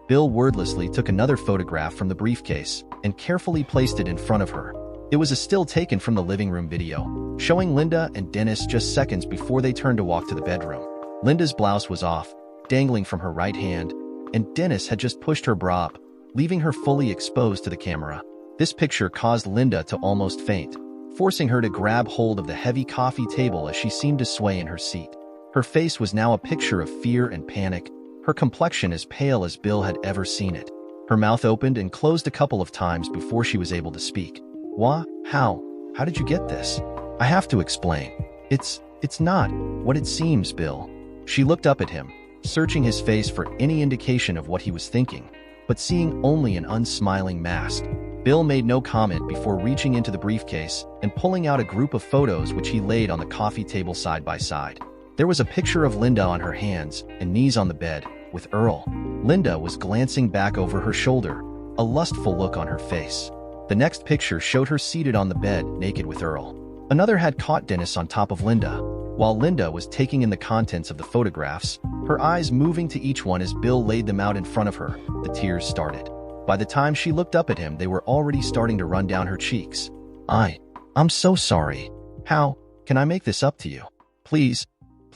A: Bill wordlessly took another photograph from the briefcase and carefully placed it in front of her. It was a still taken from the living room video, showing Linda and Dennis just seconds before they turned to walk to the bedroom. Linda's blouse was off, dangling from her right hand, and Dennis had just pushed her bra up, leaving her fully exposed to the camera. This picture caused Linda to almost faint, forcing her to grab hold of the heavy coffee table as she seemed to sway in her seat. Her face was now a picture of fear and panic, her complexion as pale as Bill had ever seen it. Her mouth opened and closed a couple of times before she was able to speak. "What? How did you get this?" "I have to explain. It's not what it seems, Bill." She looked up at him, searching his face for any indication of what he was thinking, but seeing only an unsmiling mask. Bill made no comment before reaching into the briefcase and pulling out a group of photos which he laid on the coffee table side by side. There was a picture of Linda on her hands and knees on the bed, with Earl. Linda was glancing back over her shoulder, a lustful look on her face. The next picture showed her seated on the bed, naked with Earl. Another had caught Dennis on top of Linda. While Linda was taking in the contents of the photographs, her eyes moving to each one as Bill laid them out in front of her, the tears started. By the time she looked up at him, they were already starting to run down her cheeks. I'm so sorry. How can I make this up to you? Please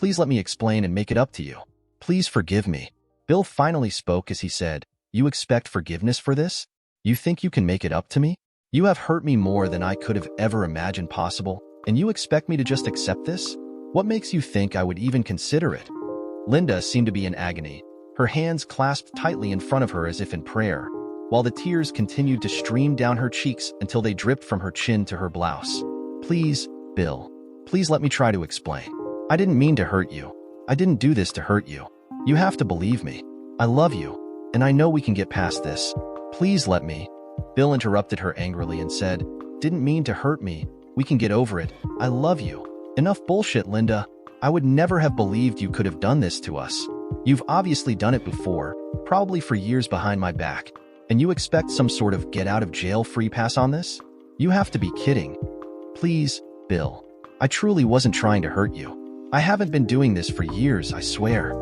A: let me explain and make it up to you. Please forgive me." Bill finally spoke as he said, "You expect forgiveness for this? You think you can make it up to me? You have hurt me more than I could have ever imagined possible, and you expect me to just accept this? What makes you think I would even consider it?" Linda seemed to be in agony, her hands clasped tightly in front of her as if in prayer, while the tears continued to stream down her cheeks until they dripped from her chin to her blouse. "Please, Bill, please let me try to explain. I didn't mean to hurt you. I didn't do this to hurt you. You have to believe me. I love you, and I know we can get past this. Please let me." Bill interrupted her angrily and said, "Didn't mean to hurt me. We can get over it. I love you." "Enough bullshit, Linda. I would never have believed you could have done this to us. You've obviously done it before, probably for years behind my back, and you expect some sort of get-out-of-jail-free pass on this? You have to be kidding. Please, Bill. I truly wasn't trying to hurt you. I haven't been doing this for years, I swear."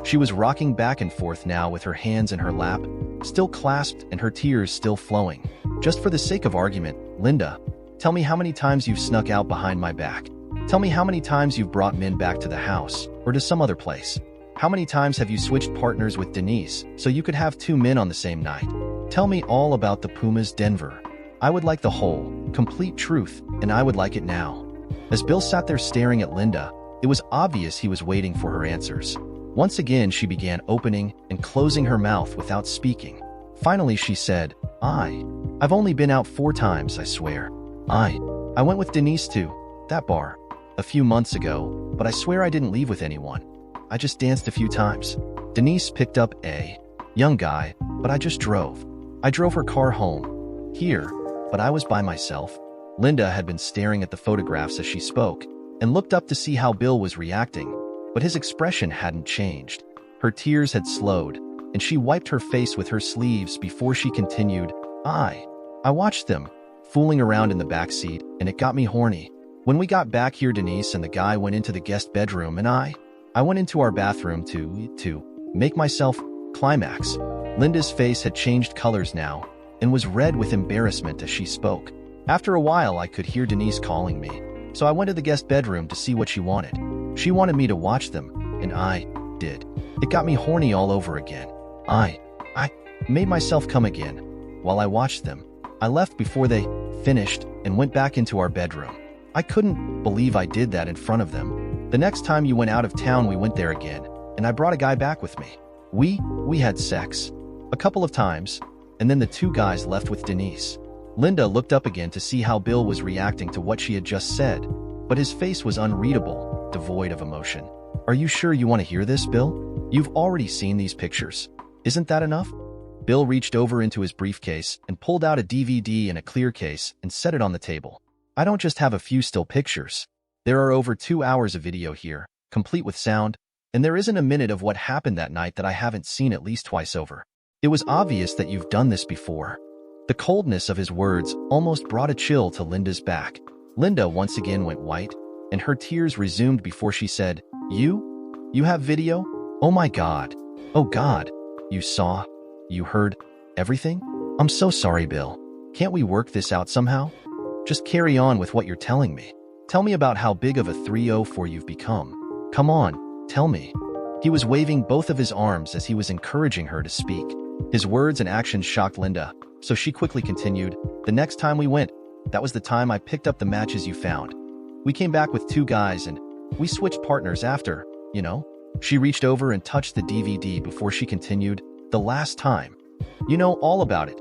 A: She was rocking back and forth now with her hands in her lap, still clasped and her tears still flowing. "Just for the sake of argument, Linda, tell me how many times you've snuck out behind my back. Tell me how many times you've brought men back to the house, or to some other place. How many times have you switched partners with Denise so you could have 2 men on the same night? Tell me all about the Pumas Denver. I would like the whole, complete truth, and I would like it now." As Bill sat there staring at Linda, it was obvious he was waiting for her answers. Once again, she began opening and closing her mouth without speaking. Finally, she said, I've only been out 4 times, I swear. I went with Denise to that bar a few months ago, but I swear I didn't leave with anyone. I just danced a few times. Denise picked up a young guy, but I just drove. I drove her car home here, but I was by myself. Linda had been staring at the photographs as she spoke and looked up to see how Bill was reacting, but his expression hadn't changed. Her tears had slowed, and she wiped her face with her sleeves before she continued, I watched them fooling around in the back seat, and it got me horny. When we got back here, Denise and the guy went into the guest bedroom, and I went into our bathroom to make myself climax. Linda's face had changed colors now and was red with embarrassment as she spoke. After a while, I could hear Denise calling me, so I went to the guest bedroom to see what she wanted. She wanted me to watch them, and I did. It got me horny all over again. I made myself come again. While I watched them, I left before they finished and went back into our bedroom. I couldn't believe I did that in front of them. The next time you went out of town, we went there again, and I brought a guy back with me. We had sex a couple of times, and then the 2 guys left with Denise. Linda looked up again to see how Bill was reacting to what she had just said, but his face was unreadable, devoid of emotion. Are you sure you want to hear this, Bill? You've already seen these pictures. Isn't that enough? Bill reached over into his briefcase and pulled out a DVD in a clear case and set it on the table. I don't just have a few still pictures. There are over 2 hours of video here, complete with sound, and there isn't a minute of what happened that night that I haven't seen at least twice over. It was obvious that you've done this before. The coldness of his words almost brought a chill to Linda's back. Linda once again went white, and her tears resumed before she said, You have video? Oh my God. Oh God. You saw? You heard? Everything? I'm so sorry, Bill. Can't we work this out somehow? Just carry on with what you're telling me. Tell me about how big of a 304 you've become. Come on, tell me. He was waving both of his arms as he was encouraging her to speak. His words and actions shocked Linda, so she quickly continued, The next time we went, that was the time I picked up the matches you found. We came back with 2 guys and we switched partners after, you know? She reached over and touched the DVD before she continued, The last time. You know all about it.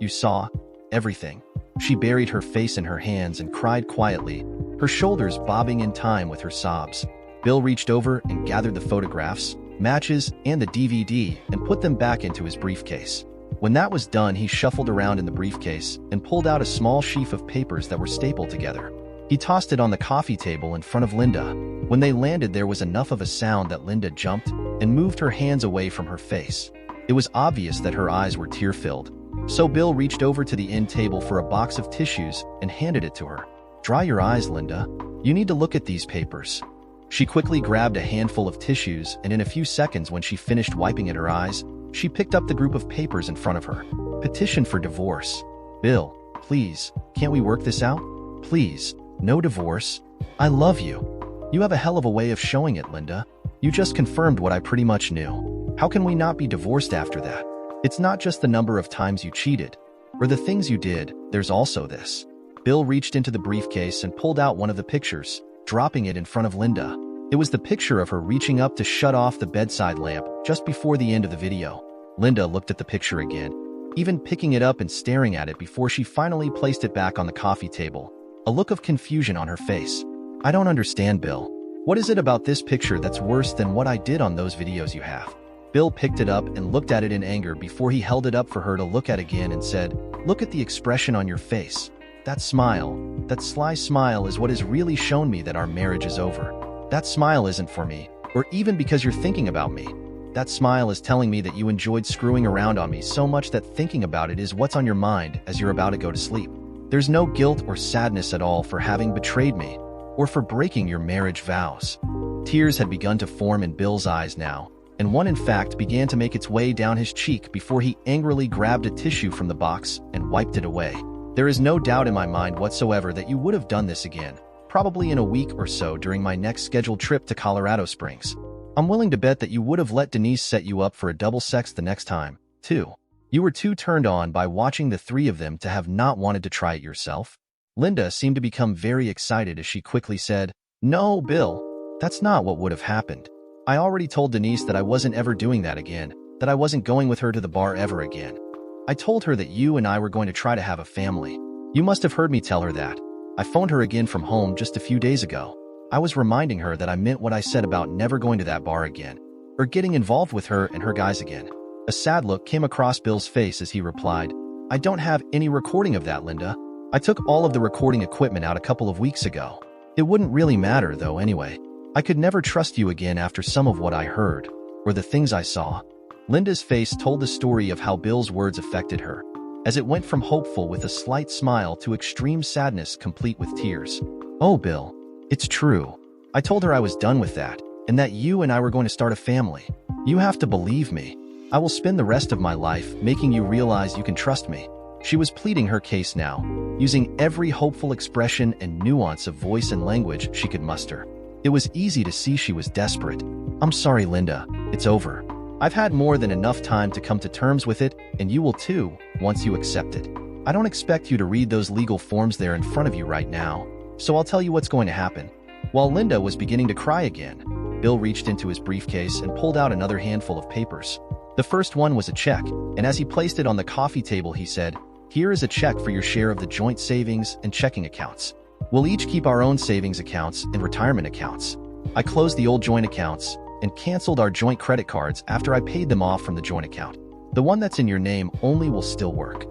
A: You saw everything. She buried her face in her hands and cried quietly, her shoulders bobbing in time with her sobs. Bill reached over and gathered the photographs, matches, and the DVD and put them back into his briefcase. When that was done, he shuffled around in the briefcase and pulled out a small sheaf of papers that were stapled together. He tossed it on the coffee table in front of Linda. When they landed, there was enough of a sound that Linda jumped and moved her hands away from her face. It was obvious that her eyes were tear-filled. So Bill reached over to the end table for a box of tissues and handed it to her. Dry your eyes, Linda. You need to look at these papers. She quickly grabbed a handful of tissues, and in a few seconds, when she finished wiping at her eyes, she picked up the group of papers in front of her. Petition for divorce. Bill, please, can't we work this out? Please, no divorce. I love you. You have a hell of a way of showing it, Linda. You just confirmed what I pretty much knew. How can we not be divorced after that? It's not just the number of times you cheated, or the things you did, there's also this. Bill reached into the briefcase and pulled out one of the pictures, dropping it in front of Linda. It was the picture of her reaching up to shut off the bedside lamp just before the end of the video. Linda looked at the picture again, even picking it up and staring at it before she finally placed it back on the coffee table, a look of confusion on her face. I don't understand, Bill. What is it about this picture that's worse than what I did on those videos you have? Bill picked it up and looked at it in anger before he held it up for her to look at again and said, Look at the expression on your face. That smile, that sly smile is what has really shown me that our marriage is over. That smile isn't for me, or even because you're thinking about me. That smile is telling me that you enjoyed screwing around on me so much that thinking about it is what's on your mind as you're about to go to sleep. There's no guilt or sadness at all for having betrayed me, or for breaking your marriage vows. Tears had begun to form in Bill's eyes now, and one in fact began to make its way down his cheek before he angrily grabbed a tissue from the box and wiped it away. There is no doubt in my mind whatsoever that you would have done this again, probably in a week or so during my next scheduled trip to Colorado Springs. I'm willing to bet that you would have let Denise set you up for a double sex the next time, too. You were too turned on by watching the 3 of them to have not wanted to try it yourself. Linda seemed to become very excited as she quickly said, No, Bill, that's not what would have happened. I already told Denise that I wasn't ever doing that again, that I wasn't going with her to the bar ever again. I told her that you and I were going to try to have a family. You must have heard me tell her that. I phoned her again from home just a few days ago. I was reminding her that I meant what I said about never going to that bar again, or getting involved with her and her guys again. A sad look came across Bill's face as he replied, I don't have any recording of that, Linda. I took all of the recording equipment out a couple of weeks ago. It wouldn't really matter, though, anyway. I could never trust you again after some of what I heard, or the things I saw. Linda's face told the story of how Bill's words affected her, as it went from hopeful with a slight smile to extreme sadness complete with tears. Oh, Bill, it's true. I told her I was done with that, and that you and I were going to start a family. You have to believe me. I will spend the rest of my life making you realize you can trust me. She was pleading her case now, using every hopeful expression and nuance of voice and language she could muster. It was easy to see she was desperate. I'm sorry, Linda. It's over. I've had more than enough time to come to terms with it, and you will too, once you accept it. I don't expect you to read those legal forms there in front of you right now, so I'll tell you what's going to happen. While Linda was beginning to cry again, Bill reached into his briefcase and pulled out another handful of papers. The first one was a check, and as he placed it on the coffee table, he said, Here is a check for your share of the joint savings and checking accounts. We'll each keep our own savings accounts and retirement accounts. I closed the old joint accounts and canceled our joint credit cards after I paid them off from the joint account. The one that's in your name only will still work.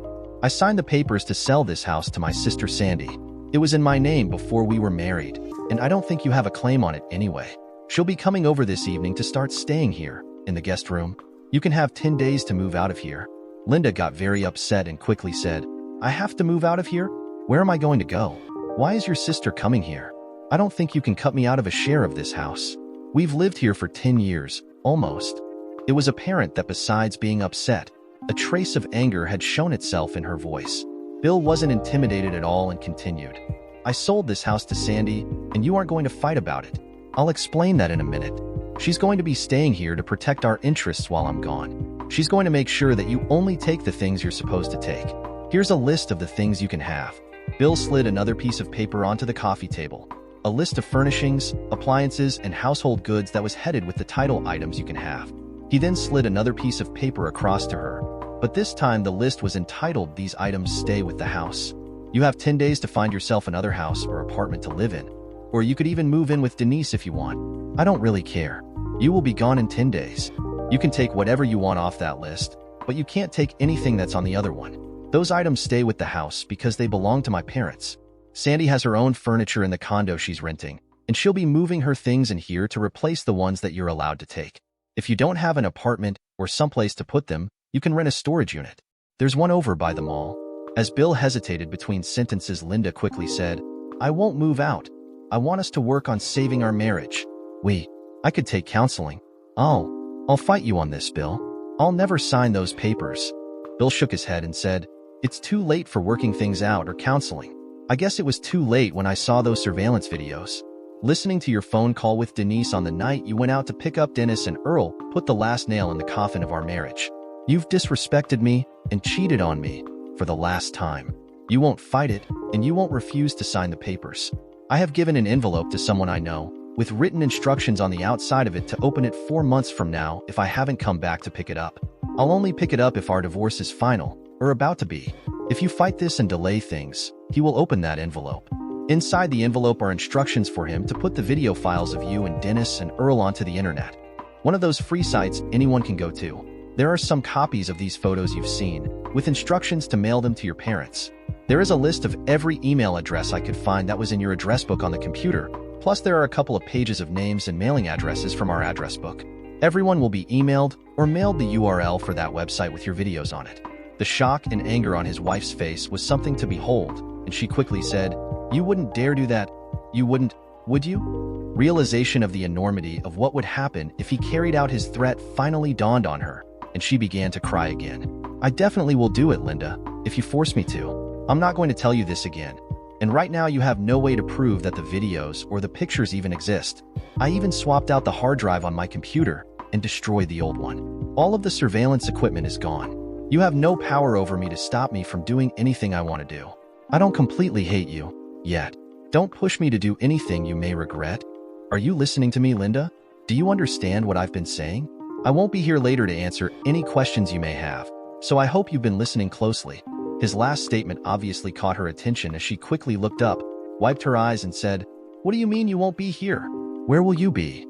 A: I signed the papers to sell this house to my sister Sandy. It was in my name before we were married, and I don't think you have a claim on it anyway. She'll be coming over this evening to start staying here, in the guest room. You can have 10 days to move out of here. Linda got very upset and quickly said, I have to move out of here? Where am I going to go? Why is your sister coming here? I don't think you can cut me out of a share of this house. We've lived here for 10 years, almost. It was apparent that besides being upset, a trace of anger had shown itself in her voice. Bill wasn't intimidated at all and continued, I sold this house to Sandy, and you aren't going to fight about it. I'll explain that in a minute. She's going to be staying here to protect our interests while I'm gone. She's going to make sure that you only take the things you're supposed to take. Here's a list of the things you can have. Bill slid another piece of paper onto the coffee table. A list of furnishings, appliances, and household goods that was headed with the title items you can have. He then slid another piece of paper across to her, but this time the list was entitled, These items stay with the house. You have 10 days to find yourself another house or apartment to live in. Or you could even move in with Denise if you want. I don't really care. You will be gone in 10 days. You can take whatever you want off that list, but you can't take anything that's on the other one. Those items stay with the house because they belong to my parents. Sandy has her own furniture in the condo she's renting, and she'll be moving her things in here to replace the ones that you're allowed to take. If you don't have an apartment or someplace to put them, you can rent a storage unit. There's one over by the mall. As Bill hesitated between sentences, Linda quickly said, I won't move out. I want us to work on saving our marriage. I could take counseling. I'll fight you on this, Bill. I'll never sign those papers. Bill shook his head and said, It's too late for working things out or counseling. I guess it was too late when I saw those surveillance videos. Listening to your phone call with Denise on the night you went out to pick up Dennis and Earl put the last nail in the coffin of our marriage. You've disrespected me and cheated on me for the last time. You won't fight it, and you won't refuse to sign the papers. I have given an envelope to someone I know, with written instructions on the outside of it to open it 4 months from now if I haven't come back to pick it up. I'll only pick it up if our divorce is final, or about to be. If you fight this and delay things, he will open that envelope. Inside the envelope are instructions for him to put the video files of you and Dennis and Earl onto the internet. One of those free sites anyone can go to. There are some copies of these photos you've seen, with instructions to mail them to your parents. There is a list of every email address I could find that was in your address book on the computer, plus there are a couple of pages of names and mailing addresses from our address book. Everyone will be emailed or mailed the URL for that website with your videos on it. The shock and anger on his wife's face was something to behold, and she quickly said, You wouldn't dare do that. You wouldn't, would you? Realization of the enormity of what would happen if he carried out his threat finally dawned on her, and she began to cry again. I definitely will do it, Linda, if you force me to. I'm not going to tell you this again. And right now you have no way to prove that the videos or the pictures even exist. I even swapped out the hard drive on my computer and destroyed the old one. All of the surveillance equipment is gone. You have no power over me to stop me from doing anything I want to do. I don't completely hate you, yet. Don't push me to do anything you may regret. Are you listening to me, Linda? Do you understand what I've been saying? I won't be here later to answer any questions you may have, so I hope you've been listening closely. His last statement obviously caught her attention as she quickly looked up, wiped her eyes and said, "What do you mean you won't be here? Where will you be?"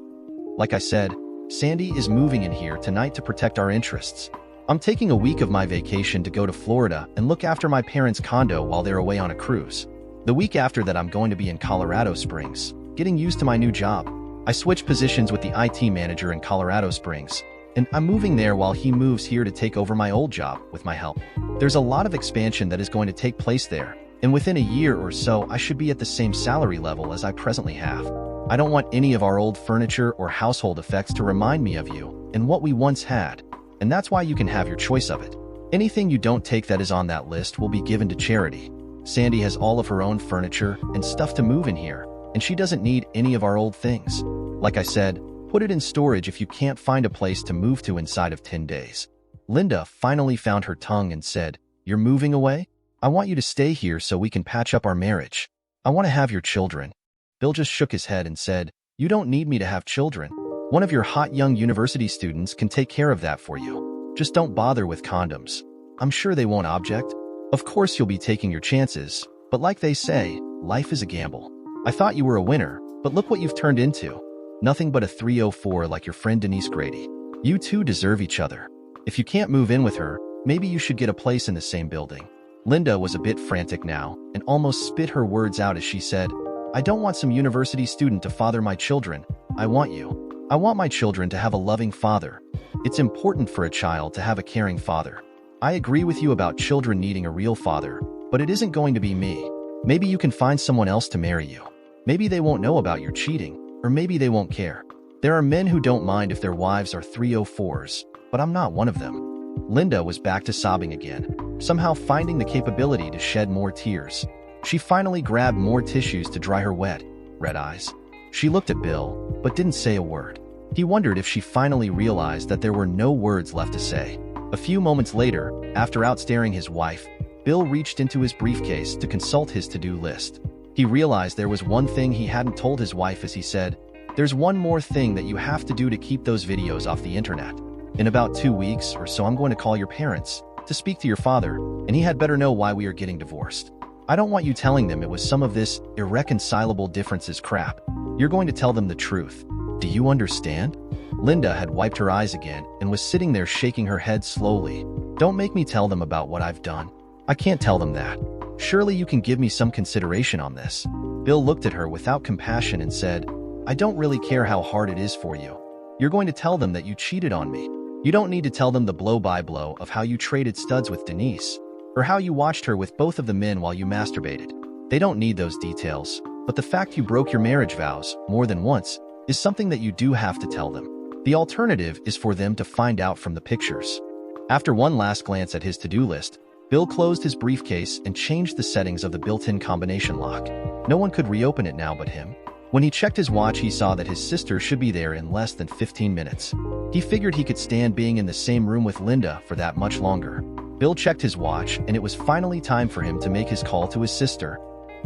A: Like I said, Sandy is moving in here tonight to protect our interests. I'm taking a week of my vacation to go to Florida and look after my parents' condo while they're away on a cruise. The week after that, I'm going to be in Colorado Springs, getting used to my new job. I switched positions with the IT manager in Colorado Springs, and I'm moving there while he moves here to take over my old job with my help. There's a lot of expansion that is going to take place there, and within a year or so, I should be at the same salary level as I presently have. I don't want any of our old furniture or household effects to remind me of you and what we once had, and that's why you can have your choice of it. Anything you don't take that is on that list will be given to charity. Sandy has all of her own furniture and stuff to move in here, and she doesn't need any of our old things. Like I said, put it in storage if you can't find a place to move to inside of 10 days. Linda finally found her tongue and said, "You're moving away? I want you to stay here so we can patch up our marriage. I want to have your children." Bill just shook his head and said, "You don't need me to have children. One of your hot young university students can take care of that for you. Just don't bother with condoms. I'm sure they won't object. Of course you'll be taking your chances, but like they say, life is a gamble. I thought you were a winner, but look what you've turned into. Nothing but a 304 like your friend Denise Grady. You two deserve each other. If you can't move in with her, maybe you should get a place in the same building." Linda was a bit frantic now and almost spit her words out as she said, "I don't want some university student to father my children. I want you. I want my children to have a loving father. It's important for a child to have a caring father. I agree with you about children needing a real father, but it isn't going to be me. Maybe you can find someone else to marry you. Maybe they won't know about your cheating, or maybe they won't care. There are men who don't mind if their wives are 304s, but I'm not one of them." Linda was back to sobbing again, somehow finding the capability to shed more tears. She finally grabbed more tissues to dry her wet, red eyes. She looked at Bill, but didn't say a word. He wondered if she finally realized that there were no words left to say. A few moments later, after outstaring his wife, Bill reached into his briefcase to consult his to-do list. He realized there was one thing he hadn't told his wife as he said, "There's one more thing that you have to do to keep those videos off the internet. In about 2 weeks or so, I'm going to call your parents to speak to your father, and he had better know why we are getting divorced. I don't want you telling them it was some of this irreconcilable differences crap. You're going to tell them the truth. Do you understand?" Linda had wiped her eyes again and was sitting there shaking her head slowly. "Don't make me tell them about what I've done. I can't tell them that. Surely you can give me some consideration on this." Bill looked at her without compassion and said, "I don't really care how hard it is for you. You're going to tell them that you cheated on me. You don't need to tell them the blow-by-blow of how you traded studs with Denise, or how you watched her with both of the men while you masturbated. They don't need those details, but the fact you broke your marriage vows more than once is something that you do have to tell them. The alternative is for them to find out from the pictures." After one last glance at his to-do list, Bill closed his briefcase and changed the settings of the built-in combination lock. No one could reopen it now but him. When he checked his watch, he saw that his sister should be there in less than 15 minutes. He figured he could stand being in the same room with Linda for that much longer. Bill checked his watch, and it was finally time for him to make his call to his sister.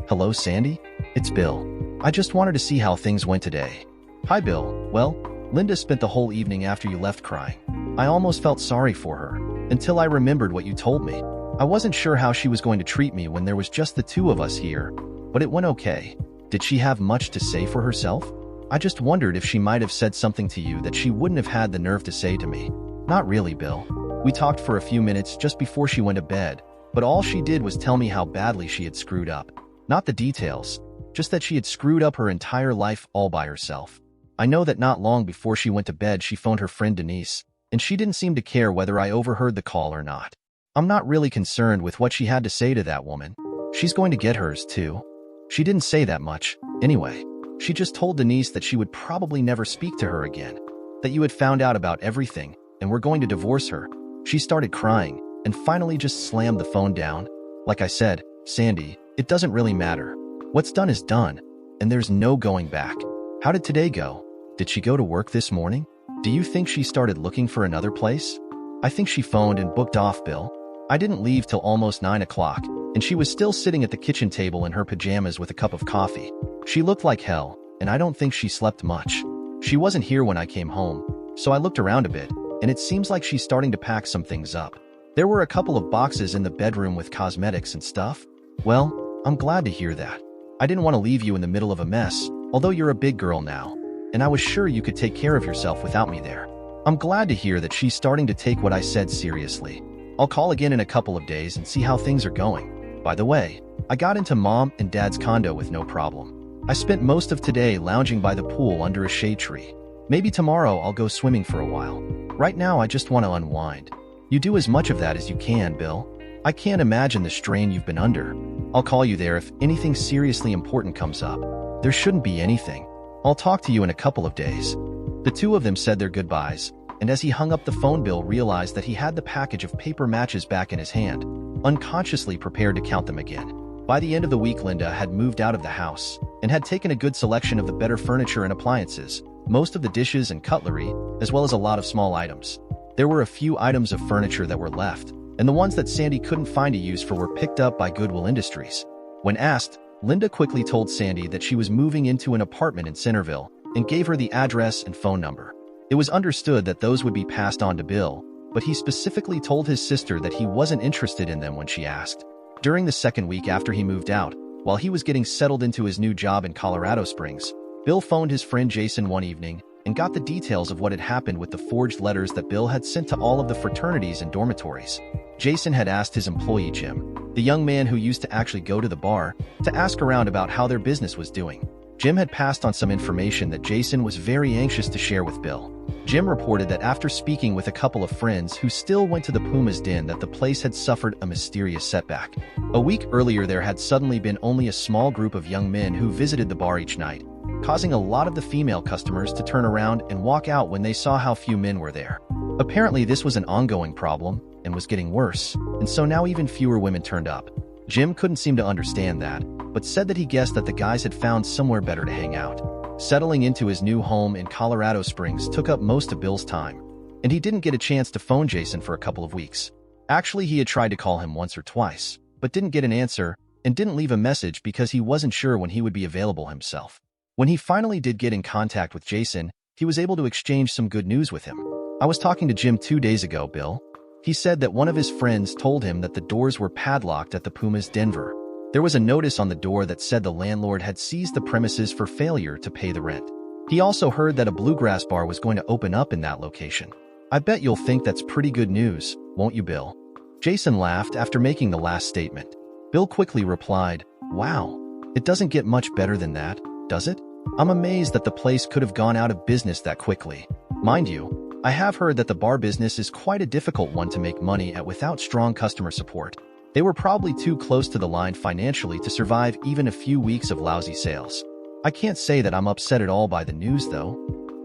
A: "Hello, Sandy? It's Bill. I just wanted to see how things went today." "Hi, Bill. Well, Linda spent the whole evening after you left crying. I almost felt sorry for her, until I remembered what you told me. I wasn't sure how she was going to treat me when there was just the two of us here, but it went okay. Did she have much to say for herself? I just wondered if she might have said something to you that she wouldn't have had the nerve to say to me." "Not really, Bill. We talked for a few minutes just before she went to bed, but all she did was tell me how badly she had screwed up. Not the details, just that she had screwed up her entire life all by herself. I know that not long before she went to bed, she phoned her friend Denise, and she didn't seem to care whether I overheard the call or not. I'm not really concerned with what she had to say to that woman. She's going to get hers too. She didn't say that much. Anyway, she just told Denise that she would probably never speak to her again, that you had found out about everything and were going to divorce her." She started crying and finally just slammed the phone down. "Like I said, Sandy, it doesn't really matter. What's done is done, and there's no going back. How did today go? Did she go to work this morning? Do you think she started looking for another place?" "I think she phoned and booked off, Bill. I didn't leave till almost 9 o'clock, and she was still sitting at the kitchen table in her pajamas with a cup of coffee. She looked like hell, and I don't think she slept much. She wasn't here when I came home, so I looked around a bit, and it seems like she's starting to pack some things up. There were a couple of boxes in the bedroom with cosmetics and stuff. Well, I'm glad to hear that. I didn't want to leave you in the middle of a mess, although you're a big girl now, and I was sure you could take care of yourself without me there. I'm glad to hear that she's starting to take what I said seriously. I'll call again in a couple of days and see how things are going. By the way, I got into Mom and Dad's condo with no problem. I spent most of today lounging by the pool under a shade tree. Maybe tomorrow I'll go swimming for a while. Right now I just want to unwind. You do as much of that as you can, Bill. I can't imagine the strain you've been under. I'll call you there if anything seriously important comes up. There shouldn't be anything. I'll talk to you in a couple of days. The two of them said their goodbyes, and as he hung up the phone, Bill realized that he had the package of paper matches back in his hand, unconsciously prepared to count them again. By the end of the week, Linda had moved out of the house and had taken a good selection of the better furniture and appliances, most of the dishes and cutlery, as well as a lot of small items. There were a few items of furniture that were left, and the ones that Sandy couldn't find a use for were picked up by Goodwill Industries. When asked, Linda quickly told Sandy that she was moving into an apartment in Centerville and gave her the address and phone number. It was understood that those would be passed on to Bill, but he specifically told his sister that he wasn't interested in them when she asked. During the second week after he moved out, while he was getting settled into his new job in Colorado Springs, Bill phoned his friend Jason one evening and got the details of what had happened with the forged letters that Bill had sent to all of the fraternities and dormitories. Jason had asked his employee Jim, the young man who used to actually go to the bar, to ask around about how their business was doing. Jim had passed on some information that Jason was very anxious to share with Bill. Jim reported that after speaking with a couple of friends who still went to the Puma's Den, that the place had suffered a mysterious setback. A week earlier, there had suddenly been only a small group of young men who visited the bar each night, causing a lot of the female customers to turn around and walk out when they saw how few men were there. Apparently, this was an ongoing problem and was getting worse, and so now even fewer women turned up. Jim couldn't seem to understand that, but said that he guessed that the guys had found somewhere better to hang out. Settling into his new home in Colorado Springs took up most of Bill's time, and he didn't get a chance to phone Jason for a couple of weeks. Actually, he had tried to call him once or twice, but didn't get an answer and didn't leave a message because he wasn't sure when he would be available himself. When he finally did get in contact with Jason, he was able to exchange some good news with him. I was talking to Jim 2 days ago, Bill. He said that one of his friends told him that the doors were padlocked at the Puma's Denver. There was a notice on the door that said the landlord had seized the premises for failure to pay the rent. He also heard that a bluegrass bar was going to open up in that location. I bet you'll think that's pretty good news, won't you, Bill? Jason laughed after making the last statement. Bill quickly replied, "Wow, it doesn't get much better than that, does it? I'm amazed that the place could have gone out of business that quickly. Mind you, I have heard that the bar business is quite a difficult one to make money at without strong customer support. They were probably too close to the line financially to survive even a few weeks of lousy sales. I can't say that I'm upset at all by the news, though."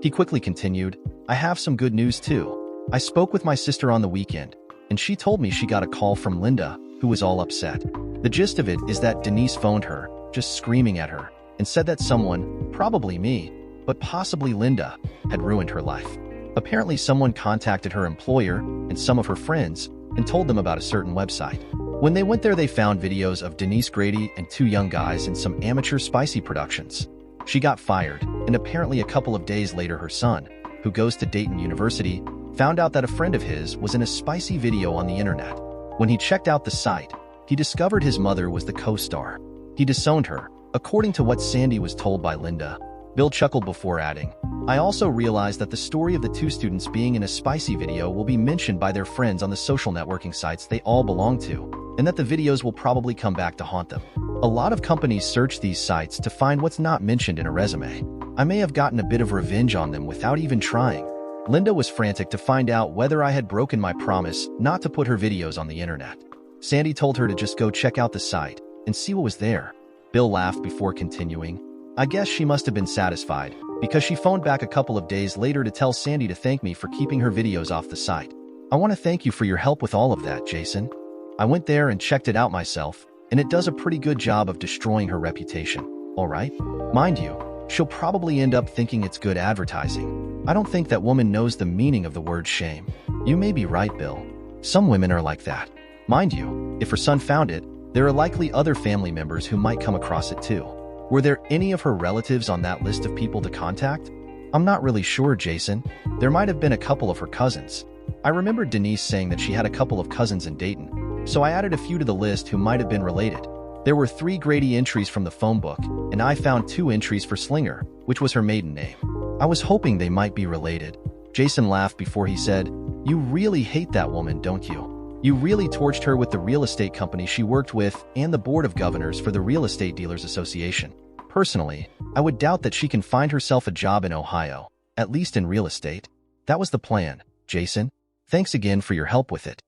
A: He quickly continued, "I have some good news, too. I spoke with my sister on the weekend, and she told me she got a call from Linda, who was all upset. The gist of it is that Denise phoned her, just screaming at her, and said that someone, probably me, but possibly Linda, had ruined her life. Apparently someone contacted her employer and some of her friends and told them about a certain website. When they went there, they found videos of Denise Grady and 2 young guys in some amateur spicy productions. She got fired, and apparently a couple of days later her son, who goes to Dayton University, found out that a friend of his was in a spicy video on the internet. When he checked out the site, he discovered his mother was the co-star. He disowned her, according to what Sandy was told by Linda." Bill chuckled before adding, "I also realized that the story of the 2 students being in a spicy video will be mentioned by their friends on the social networking sites they all belong to, and that the videos will probably come back to haunt them. A lot of companies search these sites to find what's not mentioned in a resume. I may have gotten a bit of revenge on them without even trying." Linda was frantic to find out whether I had broken my promise not to put her videos on the internet. Sandy told her to just go check out the site and see what was there. Bill laughed before continuing, "I guess she must have been satisfied, because she phoned back a couple of days later to tell Sandy to thank me for keeping her videos off the site. I want to thank you for your help with all of that, Jason. I went there and checked it out myself, and it does a pretty good job of destroying her reputation, all right? Mind you, she'll probably end up thinking it's good advertising. I don't think that woman knows the meaning of the word shame." "You may be right, Bill. Some women are like that. Mind you, if her son found it, there are likely other family members who might come across it too. Were there any of her relatives on that list of people to contact?" I'm not really sure, Jason. There might have been a couple of her cousins. I remember Denise saying that she had a couple of cousins in Dayton, so I added a few to the list who might have been related. There were 3 Grady entries from the phone book, and I found 2 entries for Slinger, which was her maiden name. I was hoping they might be related. Jason laughed before he said, "You really hate that woman, don't you? You really torched her with the real estate company she worked with and the board of governors for the Real Estate Dealers Association. Personally, I would doubt that she can find herself a job in Ohio, at least in real estate. That was the plan, Jason. Thanks again for your help with it."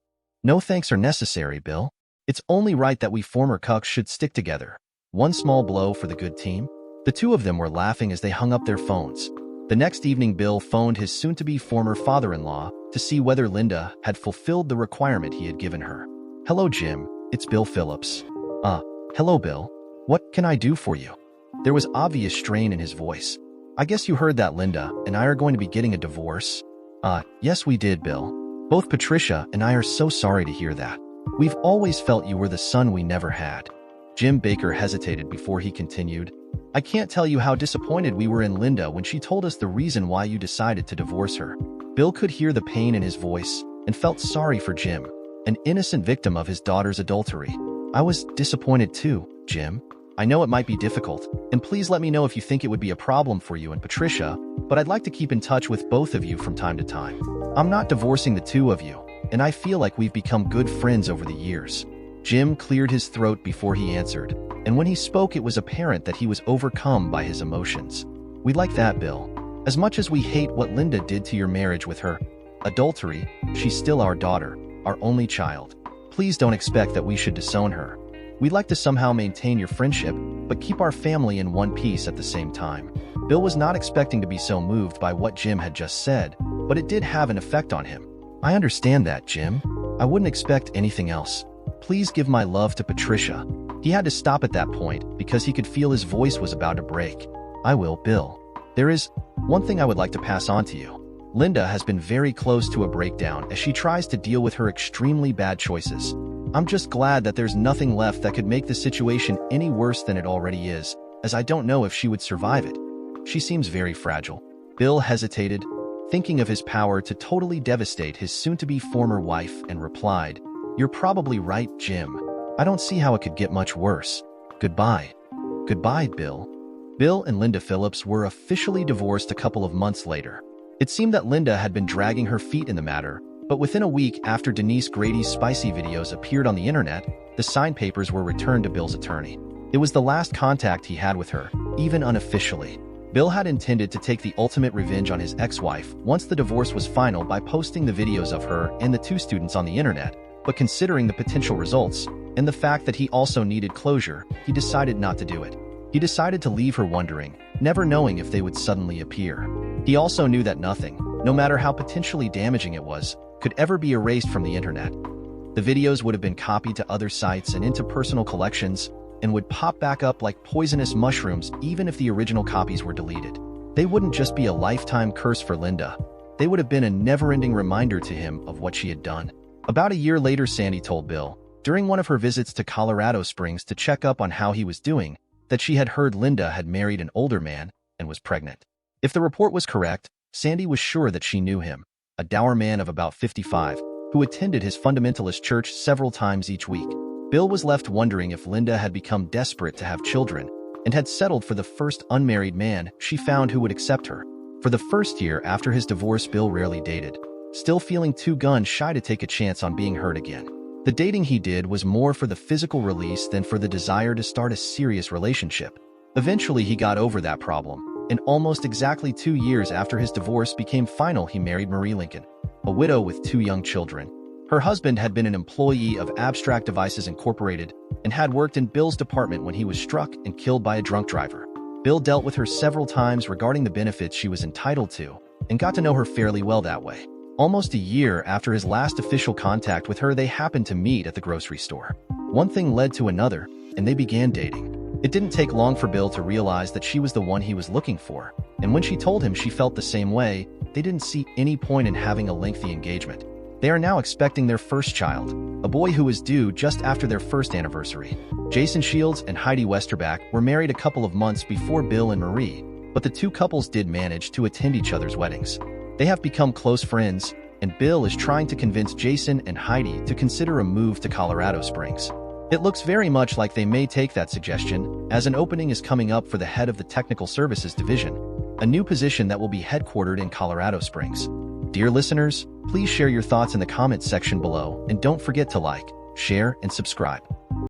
A: "No thanks are necessary, Bill. It's only right that we former cucks should stick together. One small blow for the good team." The two of them were laughing as they hung up their phones. The next evening, Bill phoned his soon-to-be former father-in-law to see whether Linda had fulfilled the requirement he had given her. "Hello, Jim. It's Bill Phillips." Hello, Bill. What can I do for you?" There was obvious strain in his voice. "I guess you heard that Linda and I are going to be getting a divorce." Yes we did, Bill. Both Patricia and I are so sorry to hear that. We've always felt you were the son we never had." Jim Baker hesitated before he continued, "I can't tell you how disappointed we were in Linda when she told us the reason why you decided to divorce her." Bill could hear the pain in his voice and felt sorry for Jim, an innocent victim of his daughter's adultery. "I was disappointed too, Jim. I know it might be difficult, and please let me know if you think it would be a problem for you and Patricia, but I'd like to keep in touch with both of you from time to time. I'm not divorcing the two of you, and I feel like we've become good friends over the years." Jim cleared his throat before he answered, and when he spoke it was apparent that he was overcome by his emotions. "We'd like that, Bill. As much as we hate what Linda did to your marriage with her adultery, she's still our daughter, our only child. Please don't expect that we should disown her. We'd like to somehow maintain your friendship, but keep our family in one piece at the same time." Bill was not expecting to be so moved by what Jim had just said, but it did have an effect on him. "I understand that, Jim. I wouldn't expect anything else. Please give my love to Patricia." He had to stop at that point because he could feel his voice was about to break. "I will, Bill. There is one thing I would like to pass on to you. Linda has been very close to a breakdown as she tries to deal with her extremely bad choices. I'm just glad that there's nothing left that could make the situation any worse than it already is, as I don't know if she would survive it. She seems very fragile." Bill hesitated, thinking of his power to totally devastate his soon-to-be former wife, and replied, "You're probably right, Jim. I don't see how it could get much worse. Goodbye." "Goodbye, Bill." Bill and Linda Phillips were officially divorced a couple of months later. It seemed that Linda had been dragging her feet in the matter, but within a week after Denise Grady's spicy videos appeared on the internet, the signed papers were returned to Bill's attorney. It was the last contact he had with her, even unofficially. Bill had intended to take the ultimate revenge on his ex-wife once the divorce was final by posting the videos of her and the 2 students on the internet, but considering the potential results and the fact that he also needed closure, he decided not to do it. He decided to leave her wondering, never knowing if they would suddenly appear. He also knew that nothing, no matter how potentially damaging it was, could ever be erased from the internet. The videos would have been copied to other sites and into personal collections, and would pop back up like poisonous mushrooms even if the original copies were deleted. They wouldn't just be a lifetime curse for Linda. They would have been a never-ending reminder to him of what she had done. About a year later, Sandy told Bill, during one of her visits to Colorado Springs to check up on how he was doing, that she had heard Linda had married an older man and was pregnant. If the report was correct, Sandy was sure that she knew him, a dour man of about 55, who attended his fundamentalist church several times each week. Bill was left wondering if Linda had become desperate to have children and had settled for the first unmarried man she found who would accept her. For the first year after his divorce, Bill rarely dated, still feeling too gun-shy to take a chance on being hurt again. The dating he did was more for the physical release than for the desire to start a serious relationship. Eventually, he got over that problem, and almost exactly 2 years after his divorce became final, he married Marie Lincoln, a widow with 2 young children. Her husband had been an employee of Abstract Devices Incorporated and had worked in Bill's department when he was struck and killed by a drunk driver. Bill dealt with her several times regarding the benefits she was entitled to and got to know her fairly well that way. Almost a year after his last official contact with her, they happened to meet at the grocery store. One thing led to another, and they began dating. It didn't take long for Bill to realize that she was the one he was looking for, and when she told him she felt the same way, they didn't see any point in having a lengthy engagement. They are now expecting their first child, a boy who is due just after their first anniversary. Jason Shields and Heidi Westerback were married a couple of months before Bill and Marie, but the two couples did manage to attend each other's weddings. They have become close friends, and Bill is trying to convince Jason and Heidi to consider a move to Colorado Springs. It looks very much like they may take that suggestion, as an opening is coming up for the head of the Technical Services Division, a new position that will be headquartered in Colorado Springs. Dear listeners, please share your thoughts in the comments section below, and don't forget to like, share, and subscribe.